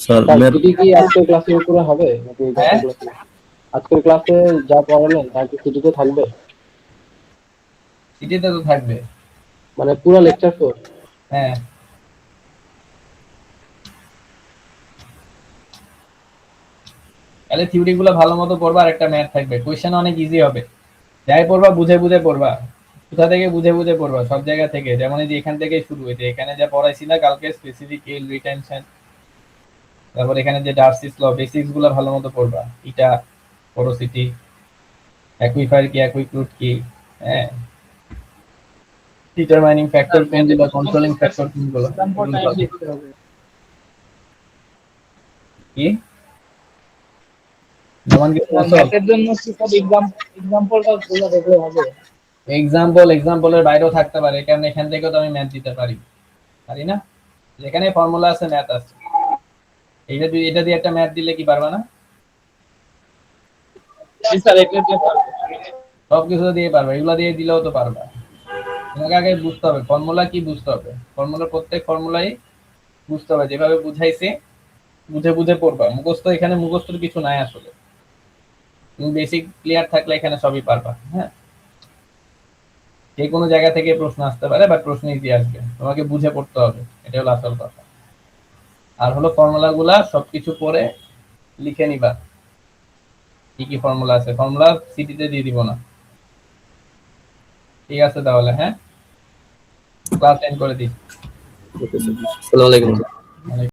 স্যার স্যার ম্যাথ সিটি কি আজকের ক্লাসের উপরে হবে নাকি হ্যাঁ, গত ক্লাসে? আজকের ক্লাসে যা পড়ালেন তা কি সিটিতে থাকবে? সিটিতে তো থাকবে। মানে পুরো লেকচার 4? হ্যাঁ, তাহলে থিওরি গুলো ভালো মতো পড়বা, আর একটা ম্যাথ থাকবে। কোয়েশ্চেন অনেক ইজি হবে। যাই পড়বা বুঝে বুঝে পড়বা। কোথা থেকে বুঝে বুঝে পড়বা? সব জায়গা থেকে। যেমন এই যে এখান থেকে শুরু হয়েছে, এখানে যা পড়াইছি না কালকে, স্পেসিফিক ইল রিটেনশন, তারপর এখানে যে ডার্সিস ল, বেসিক্স গুলো ভালো মতো পড়বা। এটা পোরোসিটি, অ্যাকুইফায়ার কি, অ্যাকুইক্লুড কি, হ্যাঁ, ডিটারমাইনিং ফ্যাক্টর কোনগুলো, কন্ট্রোলিং ফ্যাক্টর কোনগুলো, এক্সাম্পল এগুলো টাইপ ভালো। দেখতে হবে। কি যেমন কি বলছো? ম্যাথের জন্য কি সব এক্সাম্পলটা গুলো দেখলে হবে? এক্সাম্পলের বাইরেও থাকতে পারে, কারণ এখান থেকেও তো আমি ম্যাথ দিতে পারি, পারি না? যেখানে ফর্মুলা আছে ম্যাথ আছে। এটা দিয়ে একটা ম্যাথ দিলে কি পারবা না? জি স্যার, এটা দিয়ে পারবো। সবকিছু দিয়ে পারবে, এগুলো দিয়ে দিলেও তো পারবা। তোমাকে আগে বুঝতে হবে ফর্মুলা কি, বুঝতে হবে ফর্মুলার প্রত্যেক ফর্মুলাই বুঝতে হবে। যেভাবে বুঝাইছে বুঝে বুঝে পড়বা। মুখস্থ, এখানে মুখস্থর কিছু নাই আসলে। তুমি বেসিক ক্লিয়ার থাকলে এখানে সবই পারবা। হ্যাঁ, যে কোনো জায়গা থেকে প্রশ্ন আসতে পারে, বাট প্রশ্ন ইজি আসবে, তোমাকে বুঝে পড়তে হবে, এটা হলো আসল কথা। আর হলো ফর্মুলা গুলা সবকিছু পড়ে লিখে নিবা, কি কি ফর্মুলা আছে। ফর্মুলা সিটিতে দিয়ে দিব না। ঠিক আছে তাহলে, হ্যাঁ, ক্লাস এন্ড করে দিই। Okay sir. আসসালামু আলাইকুম স্যার।